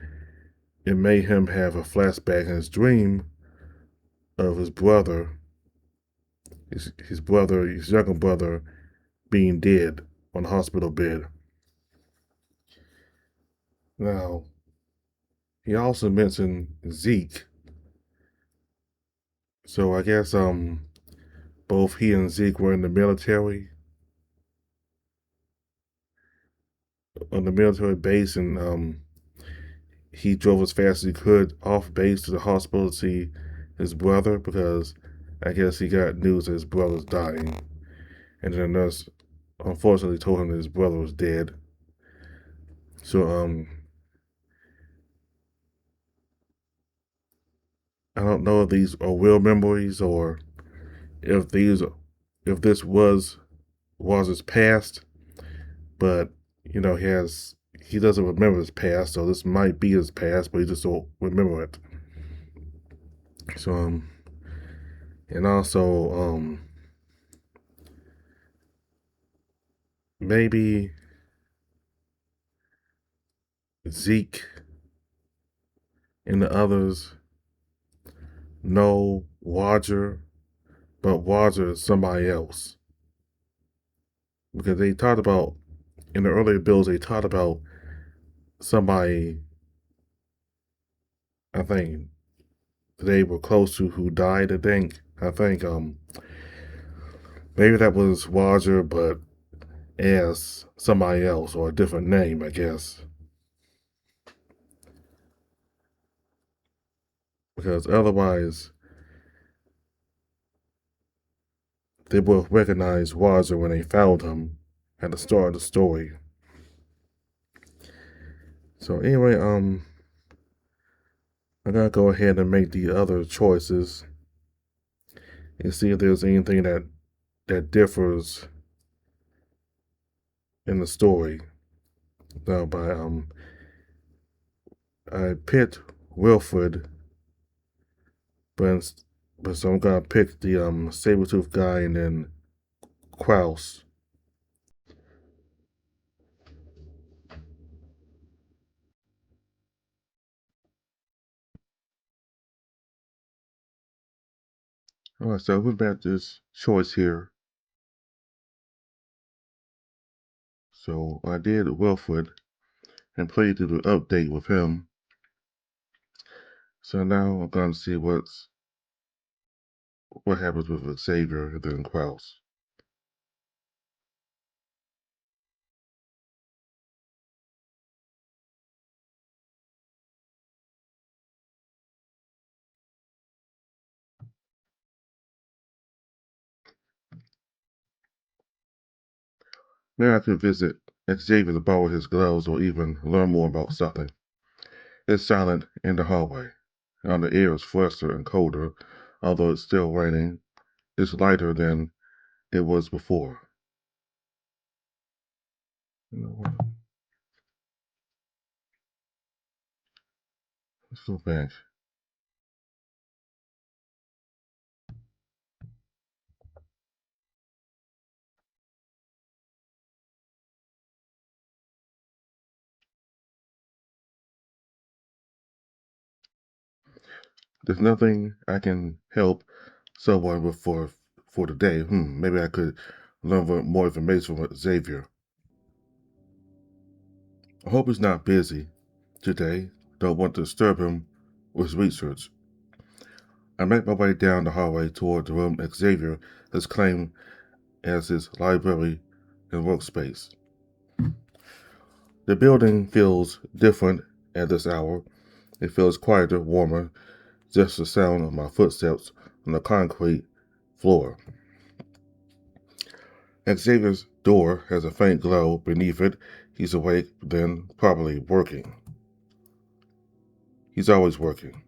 it made him have a flashback in his dream of his brother, his younger brother, being dead on the hospital bed. Now, he also mentioned Zeke, so I guess both he and Zeke were in the military on the military base, and he drove as fast as he could off base to the hospital to see his brother because I guess he got news that his brother's dying, and then the nurse unfortunately told him that his brother was dead. So I don't know if these are real memories or if these if this was his past, but he doesn't remember his past, so this might be his past, but he just don't remember it. So and also maybe Zeke and the others know Roger, but Roger is somebody else because they talked about in the earlier bills they talked about somebody I think they were close to who died. I think maybe that was Roger, but as somebody else or a different name, I guess. Because otherwise, they both recognized Roger when they found him at the start of the story. So anyway, I'm gonna go ahead and make the other choices and see if there's anything that differs in the story. Now, I picked Wilfred, but so I'm gonna pick the Sabretooth guy and then Kraus. All right, so we're back to this choice here. So I did Wilfred and played through the update with him. So now I'm gonna see what happens with Xavier and then Kraus. Now I can visit Xavier to borrow his gloves or even learn more about something. It's silent in the hallway. Now the air is fresher and colder, although it's still raining. It's lighter than it was before. You know what? Let's go back. There's nothing I can help someone with for today. Maybe I could learn more information from Xavier. I hope he's not busy today. Don't want to disturb him with his research. I make my way down the hallway toward the room Xavier has claimed as his library and workspace. The building feels different at this hour. It feels quieter, warmer, just the sound of my footsteps on the concrete floor. Xavier's door has a faint glow beneath it. He's awake, then probably working. He's always working.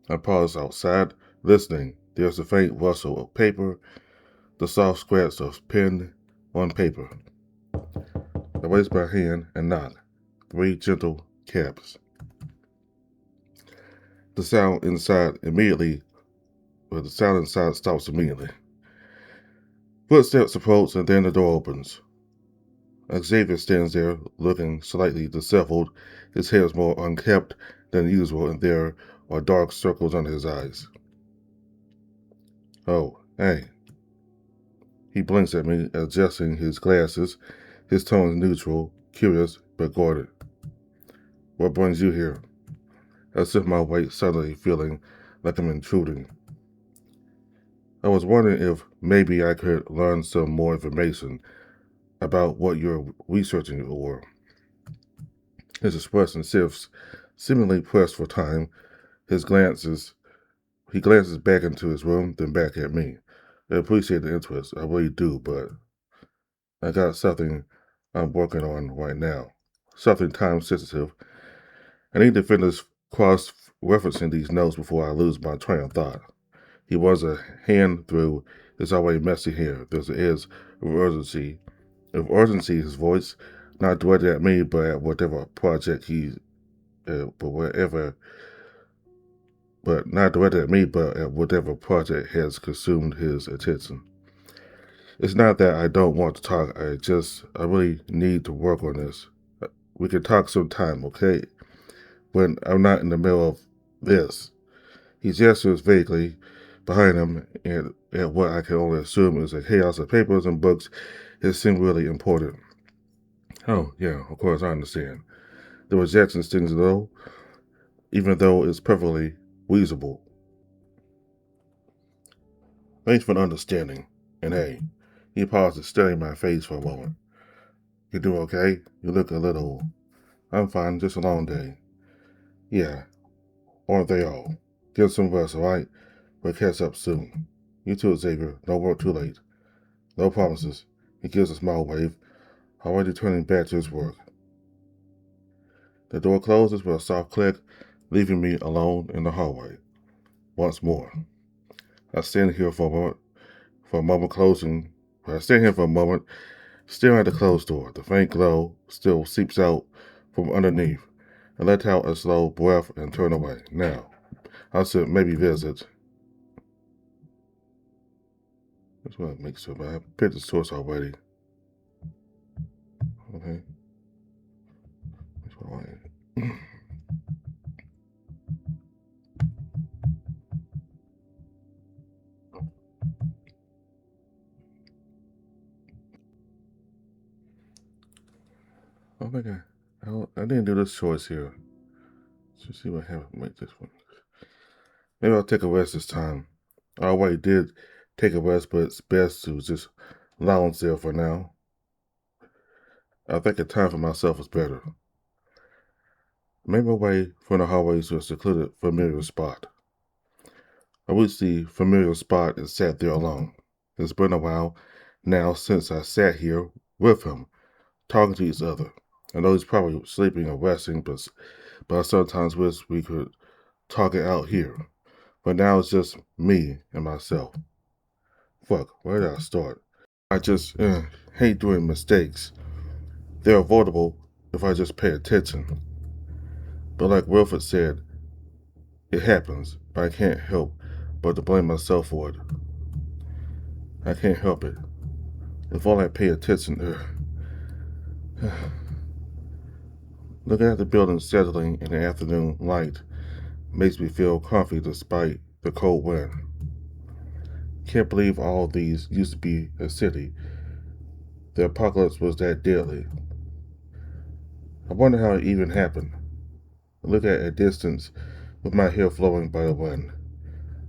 I pause outside, listening. There's a faint rustle of paper, the soft scratch of pen on paper. I raise my hand and nod. 3 gentle taps. The sound inside stops immediately. Footsteps approach and then the door opens. Xavier stands there, looking slightly disheveled. His hair is more unkempt than usual, and there are dark circles under his eyes. Oh, hey. He blinks at me, adjusting his glasses. His tone is neutral, curious, but guarded. What brings you here? I sit my weight, suddenly feeling like I'm intruding. I was wondering if maybe I could learn some more information about what you're researching or. His expression shifts, seemingly pressed for time. He glances back into his room, then back at me. I appreciate the interest, I really do, but I got something I'm working on right now. Something time sensitive. I need to finish cross-referencing these notes before I lose my train of thought. He runs a hand through his already messy hair. There's an edge of urgency. His voice, not directed at me, but at whatever project not directed at me, but at whatever project has consumed his attention. It's not that I don't want to talk. I really need to work on this. We can talk sometime, okay? When I'm not in the middle of this. He gestures vaguely behind him and at what I can only assume is a chaos of papers and books. It seemed really important. Oh, yeah, of course, I understand. The rejection stings though, even though it's perfectly reasonable. Thanks for the understanding. And hey, he pauses, studying my face for a moment. You doing okay? You look a little. I'm fine, just a long day. Yeah, aren't they all? Get some rest, alright? We'll catch up soon. You too, Xavier. Don't work too late. No promises. He gives a small wave, already turning back to his work. The door closes with a soft click, leaving me alone in the hallway. Once more. I stand here for a moment, staring at the closed door. The faint glow still seeps out from underneath. I let out a slow breath and turn away. Now, I should maybe visit. That's what makes sure, but I picked the source already. Okay. That's what I don't think I didn't do this choice here. Let's see what happens. Make this one. Maybe I'll take a rest this time. I already did take a rest, but it's best to just lounge there for now. I think a time for myself is better. I made my way from the hallways to a secluded, familiar spot. I reached the familiar spot and sat there alone. It's been a while now since I sat here with him, talking to each other. I know he's probably sleeping or resting, but I sometimes wish we could talk it out here. But now it's just me and myself. Fuck, where did I start? I just hate doing mistakes. They're avoidable if I just pay attention. But like Wilfred said, it happens, but I can't help but to blame myself for it. I can't help it. If all I pay attention, looking at the building settling in the afternoon light, Makes me feel comfy despite the cold wind. Can't believe all these used to be a city. The apocalypse was that deadly. I wonder how it even happened. I look at a distance with my hair flowing by the wind.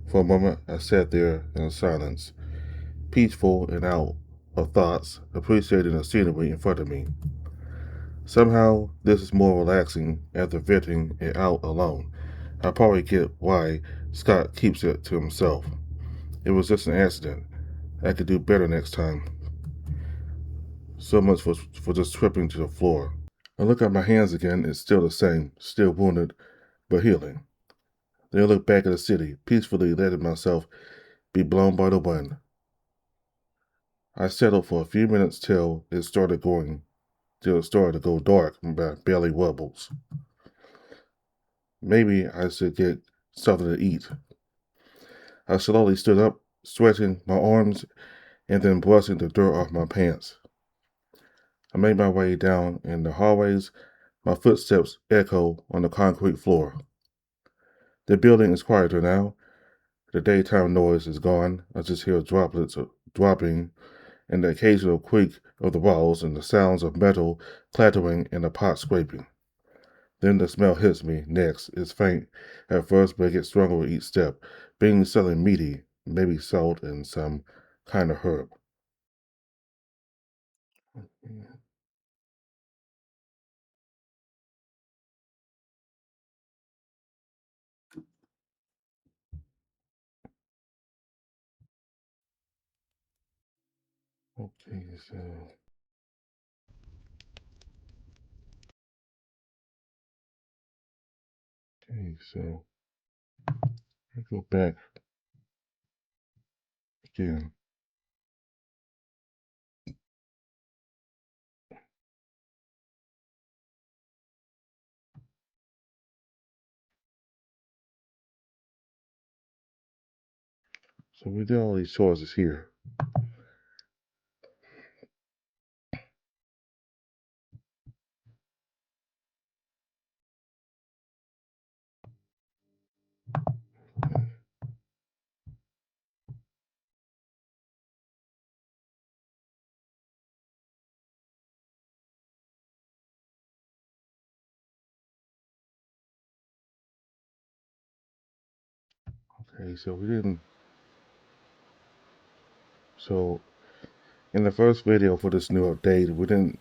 For a moment, I sat there in silence, peaceful and out of thoughts, appreciating the scenery in front of me. Somehow, this is more relaxing after venting it out alone. I probably get why Scott keeps it to himself. It was just an accident. I could do better next time. So much for just tripping to the floor. I look at my hands again, it's still the same, still wounded, but healing. Then I look back at the city, peacefully letting myself be blown by the wind. I settled for a few minutes till it started to go dark and my belly wobbles. Maybe I should get something to eat. I slowly stood up, stretching my arms and then brushing the dirt off my pants. I made my way down in the hallways. My footsteps echo on the concrete floor. The building is quieter now. The daytime noise is gone. I just hear droplets dropping and the occasional creak of the walls and the sounds of metal clattering and a pot scraping. Then the smell hits me next. It's faint at first, but it gets stronger with each step, being something meaty, maybe salt and some kind of herb. Okay, so I go back again. So we did all these choices here. Okay, so we didn't. So in the first video for this new update, we didn't.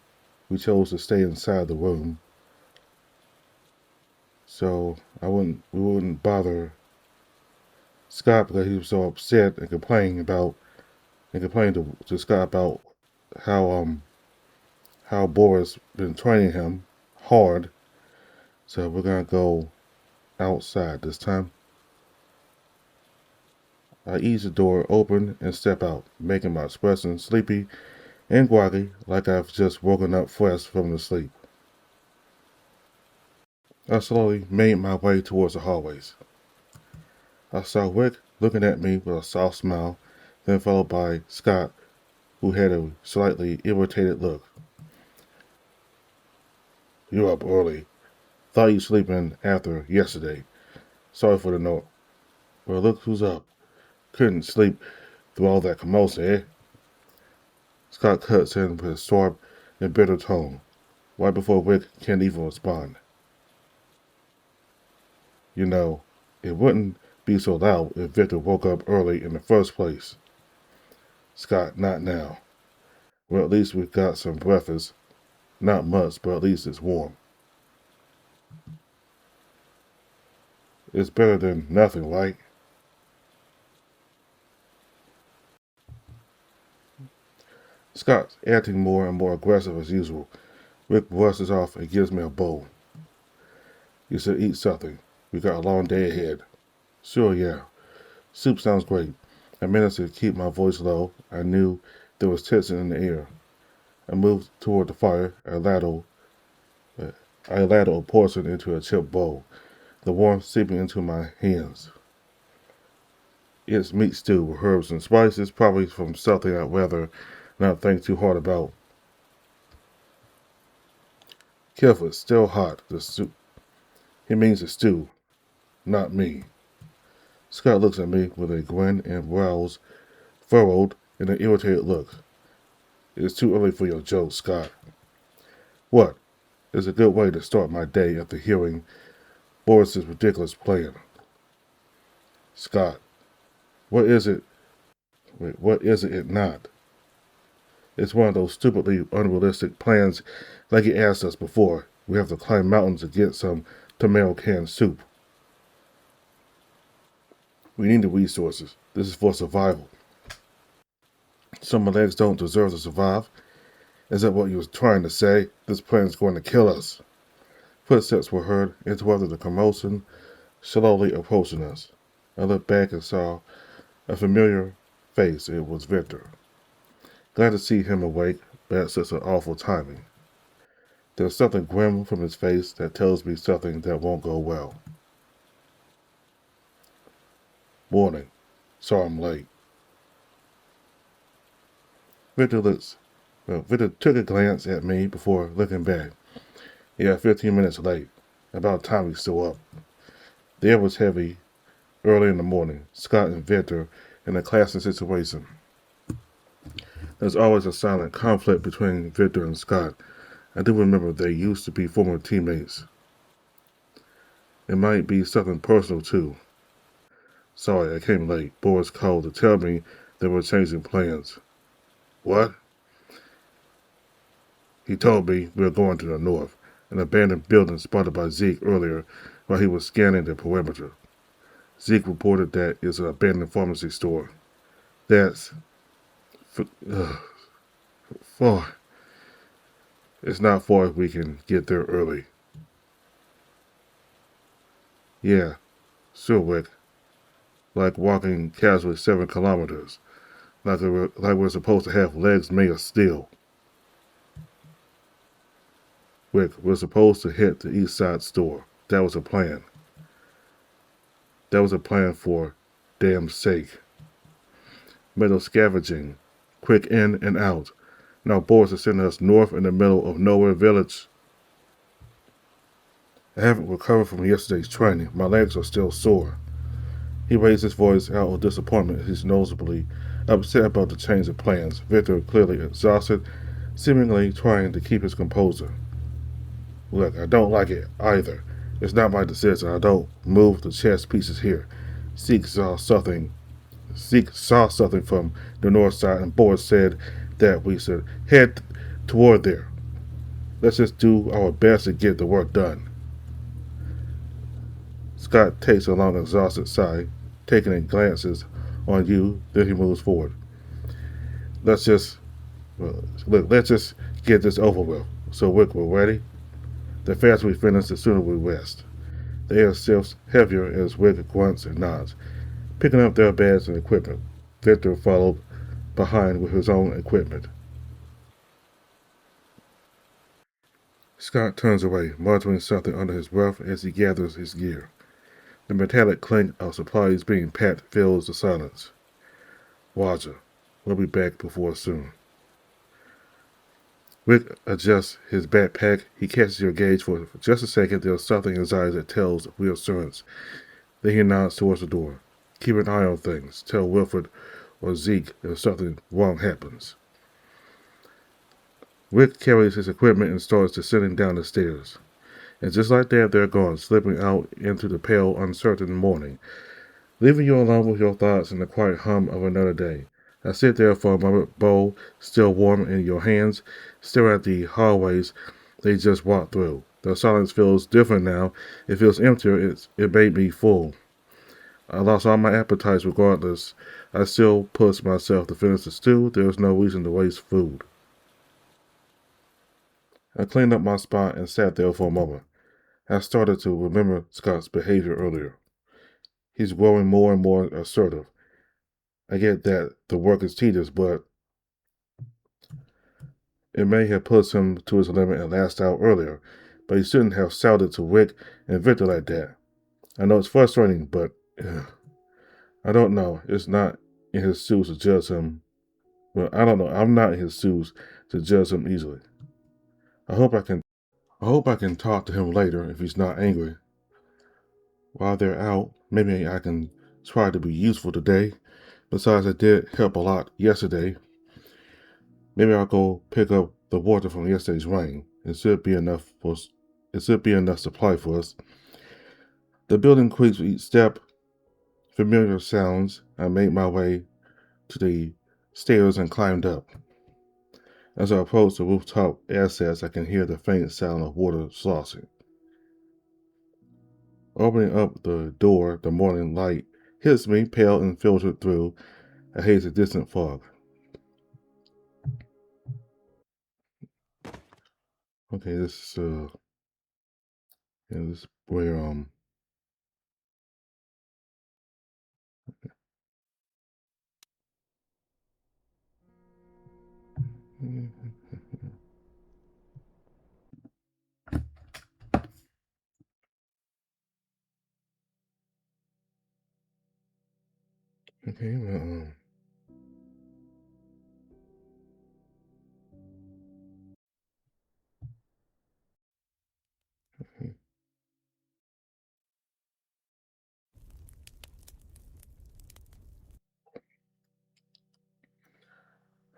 We chose to stay inside the room, so we wouldn't bother Scott because he was so upset and complaining to Scott about how Boris been training him hard. So we're gonna go outside this time. I ease the door open and step out, making my expression sleepy and groggy like I've just woken up fresh from the sleep. I slowly made my way towards the hallways. I saw Rick looking at me with a soft smile, then followed by Scott, who had a slightly irritated look. "You're up early. Thought you sleeping after yesterday. Sorry for the note." "Well, look who's up. Couldn't sleep through all that commotion, eh?" Scott cuts in with a sharp and bitter tone, right before Rick can even respond. "You know, it wouldn't be so loud if Victor woke up early in the first place." "Scott, not now. Well, at least we've got some breakfast. Not much, but at least it's warm." "It's better than nothing, right?" Scott's acting more and more aggressive as usual. Rick brushes off and gives me a bowl. "You should eat something. We got a long day ahead." "Sure, yeah. Soup sounds great." I managed to keep my voice low. I knew there was tension in the air. I moved toward the fire. I ladled a portion into a chip bowl, the warmth seeping into my hands. It's meat stew with herbs and spices, probably from something I'd rather not think too hard about. "Careful, it's still hot. The soup. It means the stew." Not me. Scott looks at me with a grin and brows furrowed in an irritated look. It's too early for your joke, Scott. What? It's a good way to start my day after hearing Boris's ridiculous plan. Scott, what is it? Wait, what is it not? It's one of those stupidly unrealistic plans like he asked us before. We have to climb mountains to get some tomato can soup. We need the resources. This is for survival. Some of my legs don't deserve to survive. Is that what you was trying to say? This plan is going to kill us. Footsteps were heard, interrupting the commotion, slowly approaching us. I looked back and saw a familiar face. It was Victor. Glad to see him awake, but at such an awful timing. There's something grim from his face that tells me something that won't go well. Morning. Sorry I'm late. Victor took a glance at me before looking back. Yeah, 15 minutes late. About time he's still up. The air was heavy early in the morning. Scott and Victor in a classic situation. There's always a silent conflict between Victor and Scott. I do remember they used to be former teammates. It might be something personal too. Sorry, I came late. Boris called to tell me they were changing plans. What? He told me we were going to the north, an abandoned building spotted by Zeke earlier while he was scanning the perimeter. Zeke reported that it's an abandoned pharmacy store. That's far. It's not far if we can get there early. Yeah, sure, Wick. Like walking casually 7 kilometers. Like we're supposed to have legs made of steel. Wick, we're supposed to hit the east side store. That was a plan. That was a plan for damn sake. Metal scavenging. Quick in and out. Now Boris is sending us north in the middle of nowhere village. I haven't recovered from yesterday's training. My legs are still sore. He raised his voice out of disappointment. He's noticeably upset about the change of plans. Victor, clearly exhausted, seemingly trying to keep his composure. Look, I don't like it either. It's not my decision. I don't move the chess pieces here. Zeke saw something from the north side, and Boris said that we should head toward there. Let's just do our best to get the work done. Scott takes a long, exhausted sigh, taking in glances on you, then he moves forward. Let's just get this over with. So, Wick, we're ready? The faster we finish, the sooner we rest. The air shifts heavier as Wick grunts and nods, picking up their bags and equipment. Victor followed behind with his own equipment. Scott turns away, muttering something under his breath as he gathers his gear. The metallic clink of supplies being packed fills the silence. Roger. We'll be back before soon. Rick adjusts his backpack. He catches your gaze for just a second. There's something in his eyes that tells reassurance. Then he nods towards the door. Keep an eye on things. Tell Wilfred or Zeke if something wrong happens. Rick carries his equipment and starts descending down the stairs. And just like that, they're gone, slipping out into the pale, uncertain morning, leaving you alone with your thoughts in the quiet hum of another day. I sit there for a moment, bowl still warm in your hands, stare at the hallways they just walked through. The silence feels different now. It feels emptier. It made me full. I lost all my appetites regardless. I still push myself to finish the stew. There's no reason to waste food. I cleaned up my spot and sat there for a moment. I started to remember Scott's behavior earlier. He's growing more and more assertive. I get that the work is tedious, but it may have pushed him to his limit and lashed out earlier, but he shouldn't have shouted to Rick and Victor like that. I know it's frustrating, but I don't know. It's not in his shoes to judge him. Well, I don't know. I'm not in his shoes to judge him easily. I hope I can talk to him later if he's not angry. While they're out, maybe I can try to be useful today. Besides, I did help a lot yesterday. Maybe I'll go pick up the water from yesterday's rain. It should be enough supply for us. The building creaks with each step. Familiar sounds. I made my way to the stairs and climbed up. As I approach the rooftop access, I can hear the faint sound of water sloshing. Opening up the door, the morning light hits me, pale and filtered through a haze of distant fog. Okay, this is this is where okay, well,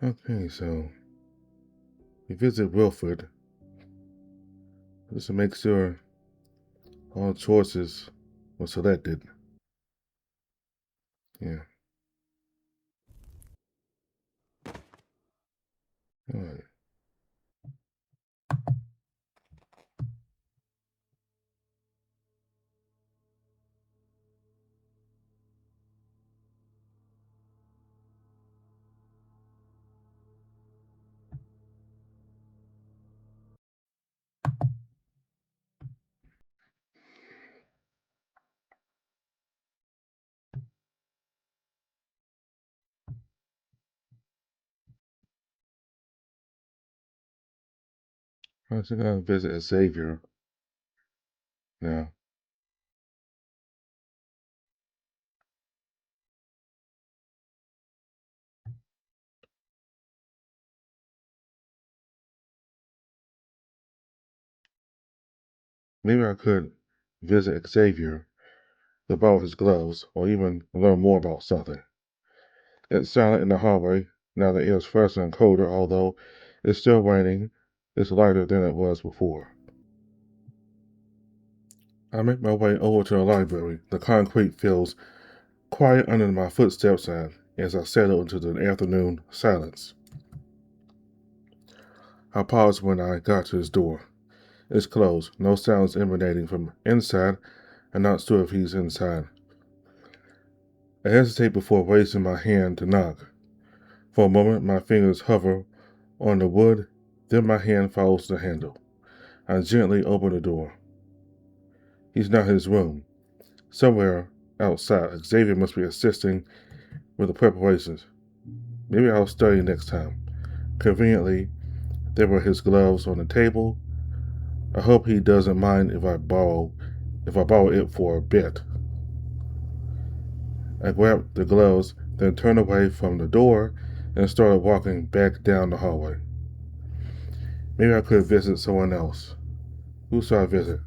okay, so we visit Wilford just to make sure all choices were selected. Yeah. All right. I think I'll visit Xavier now. Maybe I could visit Xavier to borrow his gloves or even learn more about something. It's silent in the hallway. Now the air is fresher and colder, although it's still raining. It's lighter than it was before. I make my way over to the library. The concrete feels quiet under my footsteps as I settle into the afternoon silence. I paused when I got to his door. It's closed, no sounds emanating from inside. I'm not sure if he's inside. I hesitate before raising my hand to knock. For a moment, my fingers hover on the wood, then my hand follows the handle. I gently open the door. He's not in his room. Somewhere outside, Xavier must be assisting with the preparations. Maybe I'll study next time. Conveniently, there were his gloves on the table. I hope he doesn't mind if I borrow it for a bit. I grabbed the gloves, then turned away from the door and started walking back down the hallway. Maybe I could visit someone else. Who should I visit?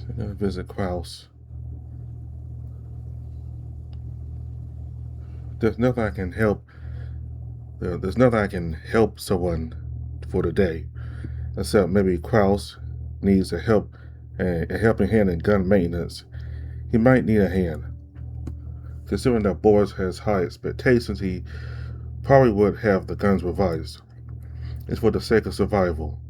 I'm gonna visit Kraus. There's nothing I can help. There's nothing I can help someone for today, except maybe Kraus needs a helping hand in gun maintenance. He might need a hand. Considering that Boris has high expectations, he probably would have the guns revised. It's for the sake of survival.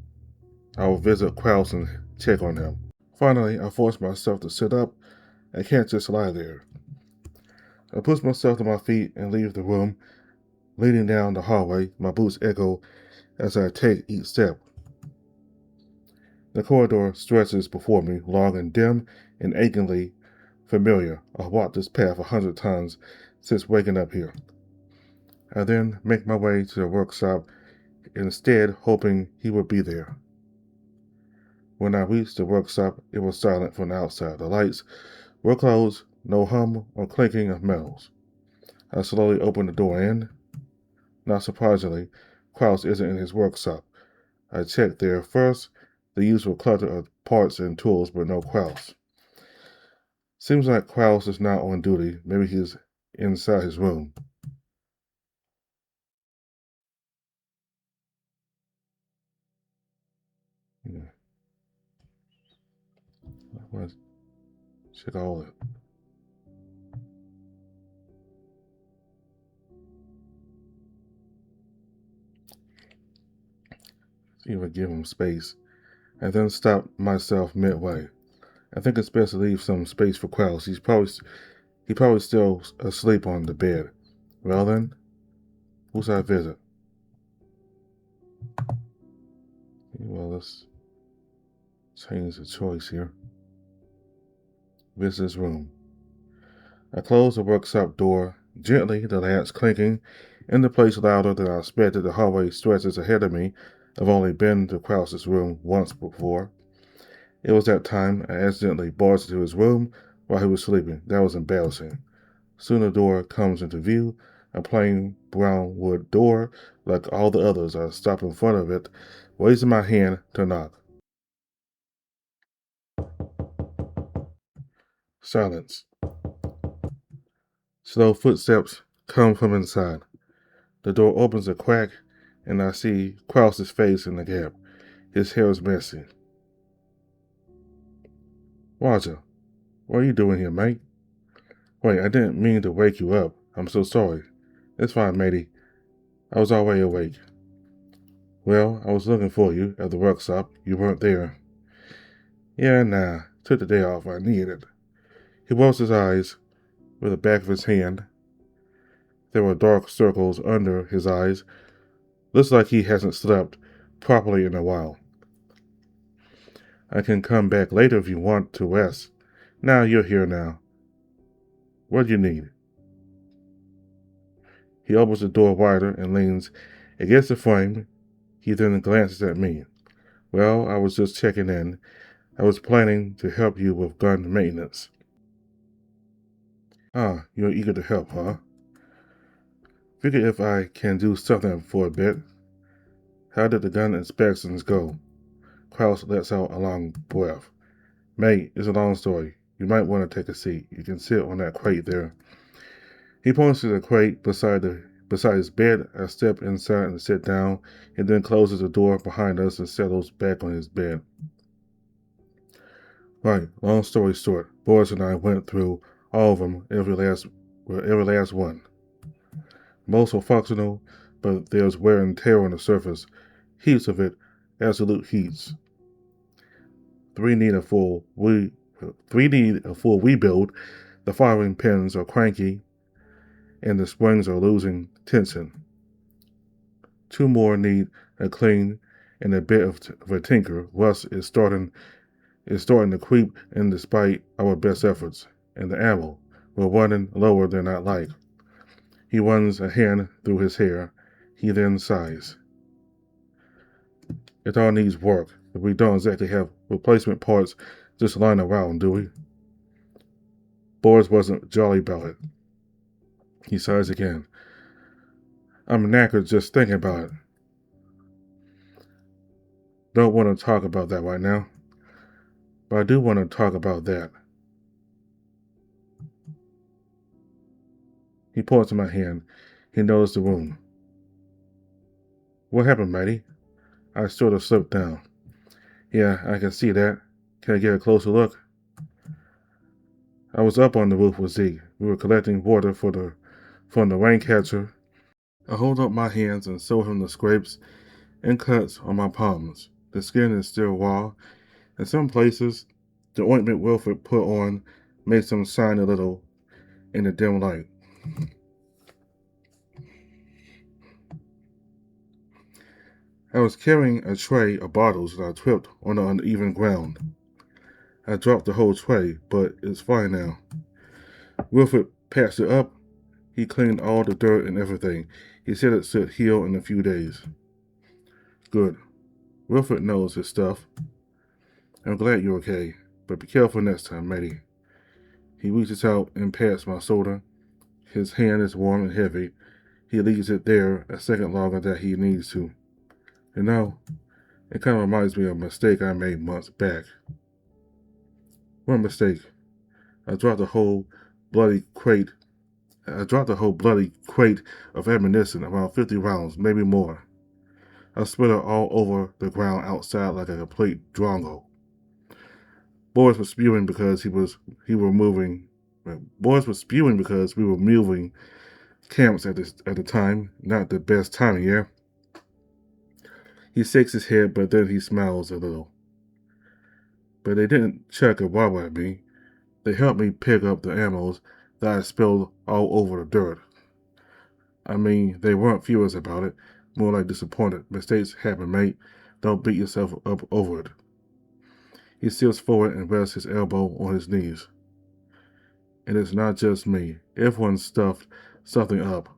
I will visit Kraus and check on him. Finally, I force myself to sit up. I can't just lie there. I push myself to my feet and leave the room. Leading down the hallway, my boots echo as I take each step. The corridor stretches before me, long and dim and achingly familiar. I've walked this path 100 times since waking up here. I then make my way to the workshop, instead hoping he would be there. When I reached the workshop, it was silent from the outside. The lights were closed, no hum or clinking of metals. I slowly opened the door in. Not surprisingly, Kraus isn't in his workshop. I checked there first, the usual clutter of parts and tools, but no Kraus. Seems like Kraus is not on duty. Maybe he's inside his room. Yeah. Let's check all of it. See if I give him space. I then stop myself midway. I think it's best to leave some space for Kraus. He's probably still asleep on the bed. Well then, who's our visit? Well, let's change the choice here. Visitor's room. I close the workshop door gently, the latch clinking into place louder than I expected. The hallway stretches ahead of me. I've only been to Kraus's room once before. It was that time I accidentally barged into his room while he was sleeping. That was embarrassing. Soon the door comes into view, a plain brown wood door, like all the others. I stop in front of it, raising my hand to knock. Silence. Slow footsteps come from inside. The door opens a crack, and I see Kraus's face in the gap. His hair is messy. Roger, what are you doing here, mate? Wait, I didn't mean to wake you up. I'm so sorry. It's fine, matey. I was already awake. Well, I was looking for you at the workshop. You weren't there. Yeah, nah. Took the day off. I needed it. He rubs his eyes with the back of his hand. There were dark circles under his eyes. Looks like he hasn't slept properly in a while. I can come back later if you want to rest. Now you're here now. What do you need? He opens the door wider and leans against the frame. He then glances at me. Well, I was just checking in. I was planning to help you with gun maintenance. Ah, you're eager to help, huh? Figure if I can do something for a bit. How did the gun inspections go? Kraus lets out a long breath. Mate, it's a long story. You might want to take a seat. You can sit on that crate there. He points to the crate beside his bed. I step inside and sit down. He then closes the door behind us and settles back on his bed. Right, long story short, Boris and I went through all of them, every last one. Most were functional, but there's wear and tear on the surface. Heaps of it, absolute heaps. Three need a full rebuild. The firing pins are cranky, and the springs are losing tension. Two more need a clean and a bit of a tinker. Rust is starting to creep in despite our best efforts. And the ammo, we're running lower than I'd like. He runs a hand through his hair. He then sighs. It all needs work. We don't exactly have replacement parts just lying around, do we? Boris wasn't jolly about it. He sighs again. I'm knackered just thinking about it. Don't want to talk about that right now. But I do want to talk about that. He points to my hand. He noticed the wound. What happened, matey? I sort of slipped down. Yeah, I can see that. Can I get a closer look? I was up on the roof with Zeke. We were collecting water from the rain catcher. I hold up my hands and show him the scrapes and cuts on my palms. The skin is still raw. In some places, the ointment Wilfred put on makes them shine a little in the dim light. I was carrying a tray of bottles and I tripped on the uneven ground. I dropped the whole tray, but it's fine now. Wilfred patched it up. He cleaned all the dirt and everything. He said it should heal in a few days. Good. Wilfred knows his stuff. I'm glad you're okay, but be careful next time, matey. He reaches out and pats my shoulder. His hand is warm and heavy. He leaves it there a second longer than he needs to. You know, it kind of reminds me of a mistake I made months back. What mistake? I dropped a whole bloody crate. I dropped a whole bloody crate of ammunition, around 50 rounds, maybe more. I spread it all over the ground outside like a complete drongo. Boys were spewing because we were moving camps at the time. Not the best time, yeah. He shakes his head, but then he smiles a little. But they didn't chuck a bomb at me. They helped me pick up the ammos that I spilled all over the dirt. I mean, they weren't furious about it, more like disappointed. Mistakes happen, mate. Don't beat yourself up over it. He steals forward and rests his elbow on his knees. And it's not just me. Everyone stuffed something up.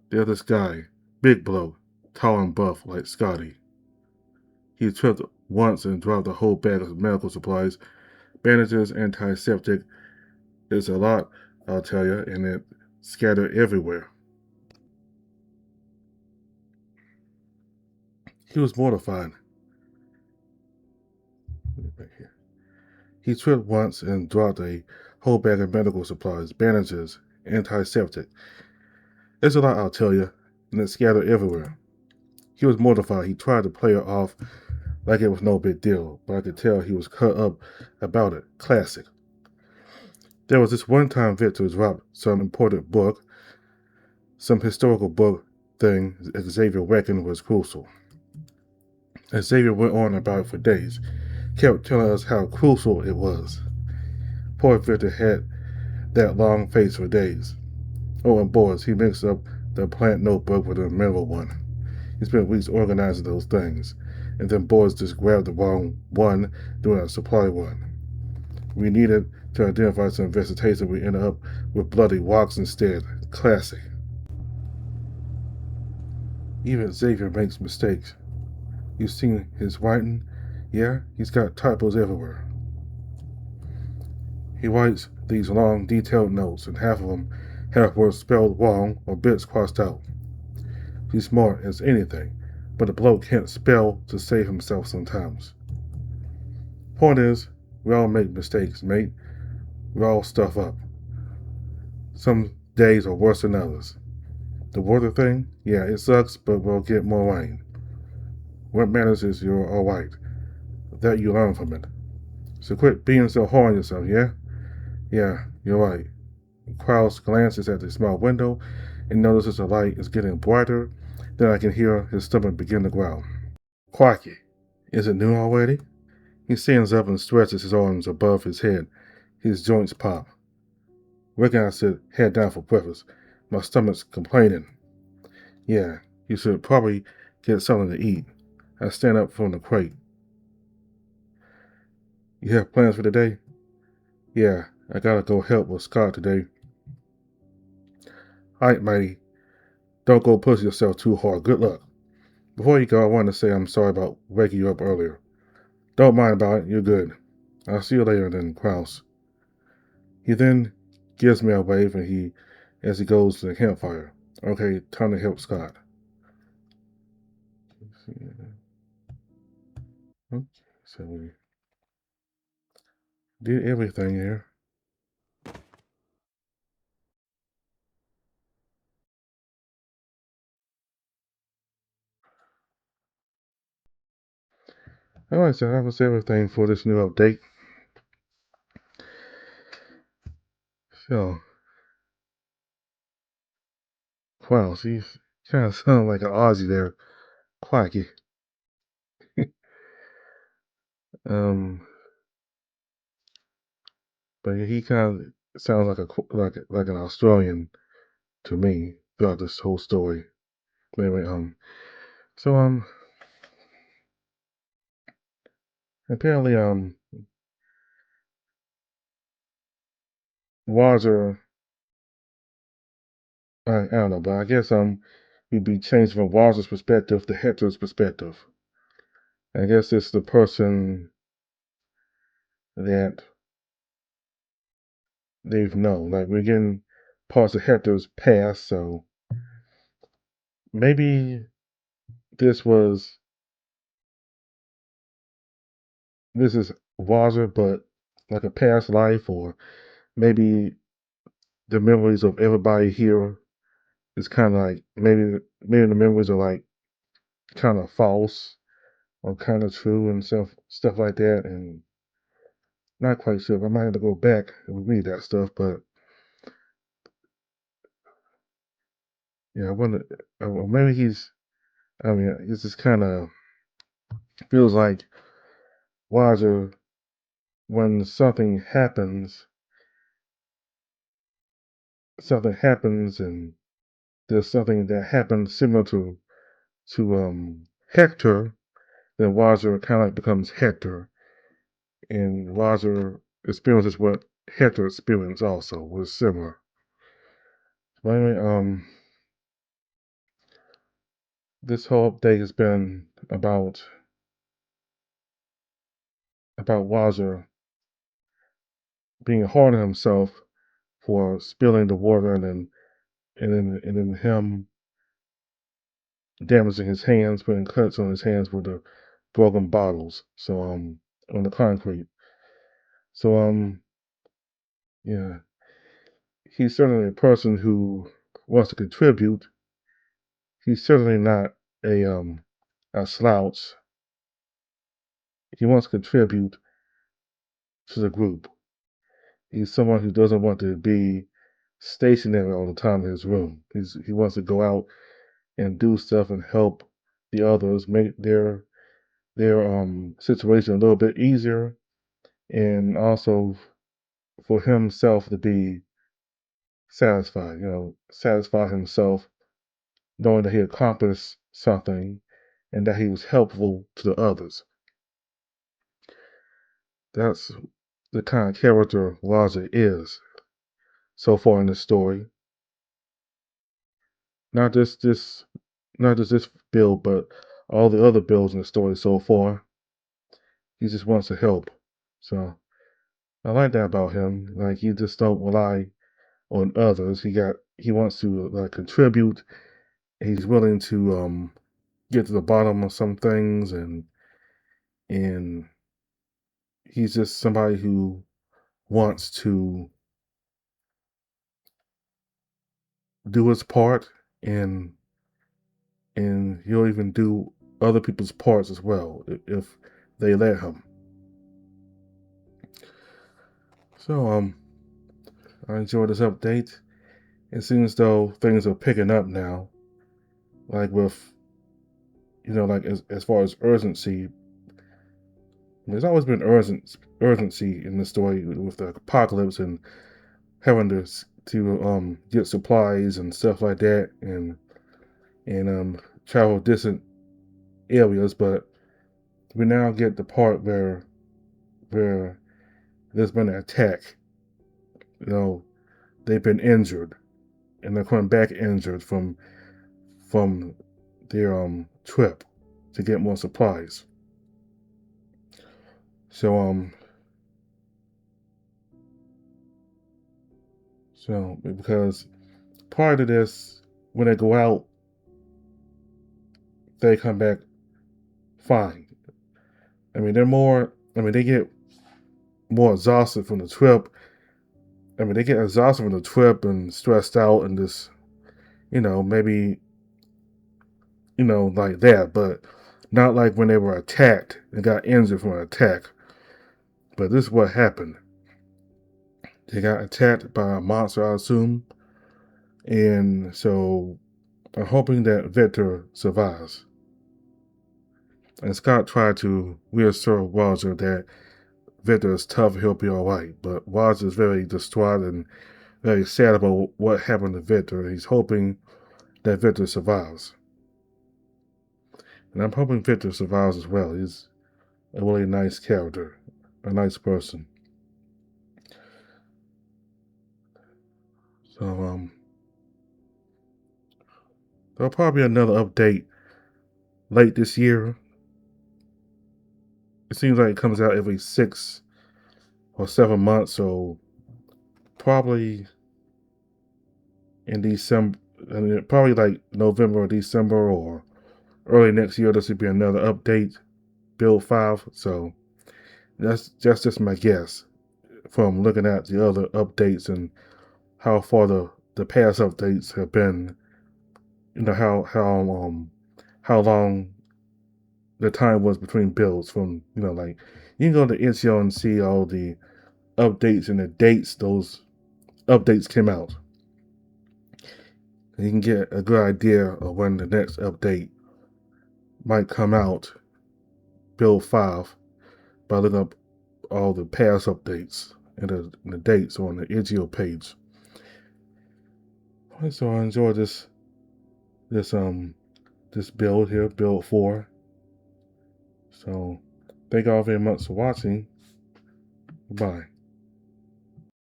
There's this guy, big bloke, tall and buff like Scotty. He tripped once and dropped a whole bag of medical supplies, bandages, antiseptic. It's a lot, I'll tell you, and it scattered everywhere. He was mortified. He tripped once and dropped a whole bag of medical supplies, bandages, antiseptic. It's a lot, I'll tell you, and it scattered everywhere. He was mortified. He tried to play it off like it was no big deal, but I could tell he was cut up about it. Classic. There was this one time Victor dropped some important book, some historical book thing Xavier reckoned was crucial. Xavier went on about it for days, kept telling us how crucial it was. Poor Victor had that long face for days. Oh, and boys, he mixed up the plant notebook with the mineral one. He spent weeks organizing those things, and then boys just grabbed the wrong one doing a supply one. We needed to identify some vegetation. We ended up with bloody rocks instead. Classic. Even Xavier makes mistakes. You've seen his writing? Yeah, he's got typos everywhere. He writes these long, detailed notes, and half of them have words spelled wrong or bits crossed out. He's smart as anything, but the bloke can't spell to save himself sometimes. Point is, we all make mistakes, mate. We all stuff up. Some days are worse than others. The water thing, yeah, it sucks, but we'll get more rain. What matters is you're alright. That you learn from it. So quit being so hard on yourself, yeah? Yeah, you're right. Kraus glances at the small window and notices the light is getting brighter. Then I can hear his stomach begin to growl. Quacky, is it noon already? He stands up and stretches his arms above his head. His joints pop. Reckon I should head down for breakfast. My stomach's complaining. Yeah, you should probably get something to eat. I stand up from the crate. You have plans for the day? Yeah, I gotta go help with Scott today. Alright, matey. Don't go push yourself too hard. Good luck. Before you go, I wanted to say I'm sorry about waking you up earlier. Don't mind about it. You're good. I'll see you later then, Kraus. He then gives me a wave as he goes to the campfire. Okay, time to help Scott. Okay, so we did everything here. Alright, so that was everything for this new update. So, Kraus, he's kind of sounding like an Aussie there. Quacky. um, but he kind of sounds like an Australian to me throughout this whole story. Anyway, So apparently Roger, I don't know, but I guess we'd be changed from Roger's perspective to Hector's perspective. I guess it's the person that they've known. Like we're getting parts of Hector's past, so maybe this was this is Roger, but like a past life, or maybe the memories of everybody here is kind of like maybe the memories are like kind of false or kind of true and stuff like that, and not quite sure. I might have to go back and read that stuff, but yeah, I wonder. Maybe he's. I mean, it's just kind of feels like Roger when something happens, and there's something that happens similar to Hector, then Roger kind of like becomes Hector, and Roger experiences what Hector experienced also was similar. But anyway, this whole update has been about Roger being hard on himself for spilling the water and then him damaging his hands, putting cuts on his hands with the broken bottles. So on the concrete. So yeah, he's certainly a person who wants to contribute. He's certainly not a slouch. He wants to contribute to the group. He's someone who doesn't want to be stationary all the time in his room. He wants to go out and do stuff and help the others make their situation a little bit easier, and also for himself to be satisfied. Satisfy himself knowing that he accomplished something and that he was helpful to the others. That's the kind of character Roger is so far in the story. Not just this, not just this build, but all the other builds in the story so far. He just wants to help. So I like that about him. Like he just don't rely on others. He wants to contribute. He's willing to get to the bottom of some things, and he's just somebody who wants to do his part, and he'll even do other people's parts as well if they let him. So I enjoyed this update. It seems though things are picking up now, like with like as far as urgency. There's always been urgency in the story with the apocalypse and having to get supplies and stuff like that, and travel distant areas. But we now get the part where there's been an attack. They've been injured, and they're coming back injured from their trip to get more supplies. So because prior to this, when they go out, they come back fine. I mean, they get more exhausted from the trip. I mean, they get exhausted from the trip and stressed out and just, maybe, like that, but not like when they were attacked and got injured from an attack. But this is what happened. They got attacked by a monster, I assume. And so I'm hoping that Victor survives. And Scott tried to reassure Roger that Victor is tough, he'll be alright. But Roger is very distraught and very sad about what happened to Victor. He's hoping that Victor survives. And I'm hoping Victor survives as well. He's a really nice character, a nice person. So there'll probably be another update late this year. It seems like it comes out every 6 or 7 months, so probably in December, probably like November or December or early next year, this would be another update, Build 5. So that's just my guess from looking at the other updates and how far the past updates have been. You know how long the time was between builds from, like, you can go to Itch.io and see all the updates and the dates those updates came out. And you can get a good idea of when the next update might come out, Build 5, by looking up all the past updates and the dates on the Itch.io page. So I enjoyed this build here, Build 4. So thank you all very much for watching. Bye.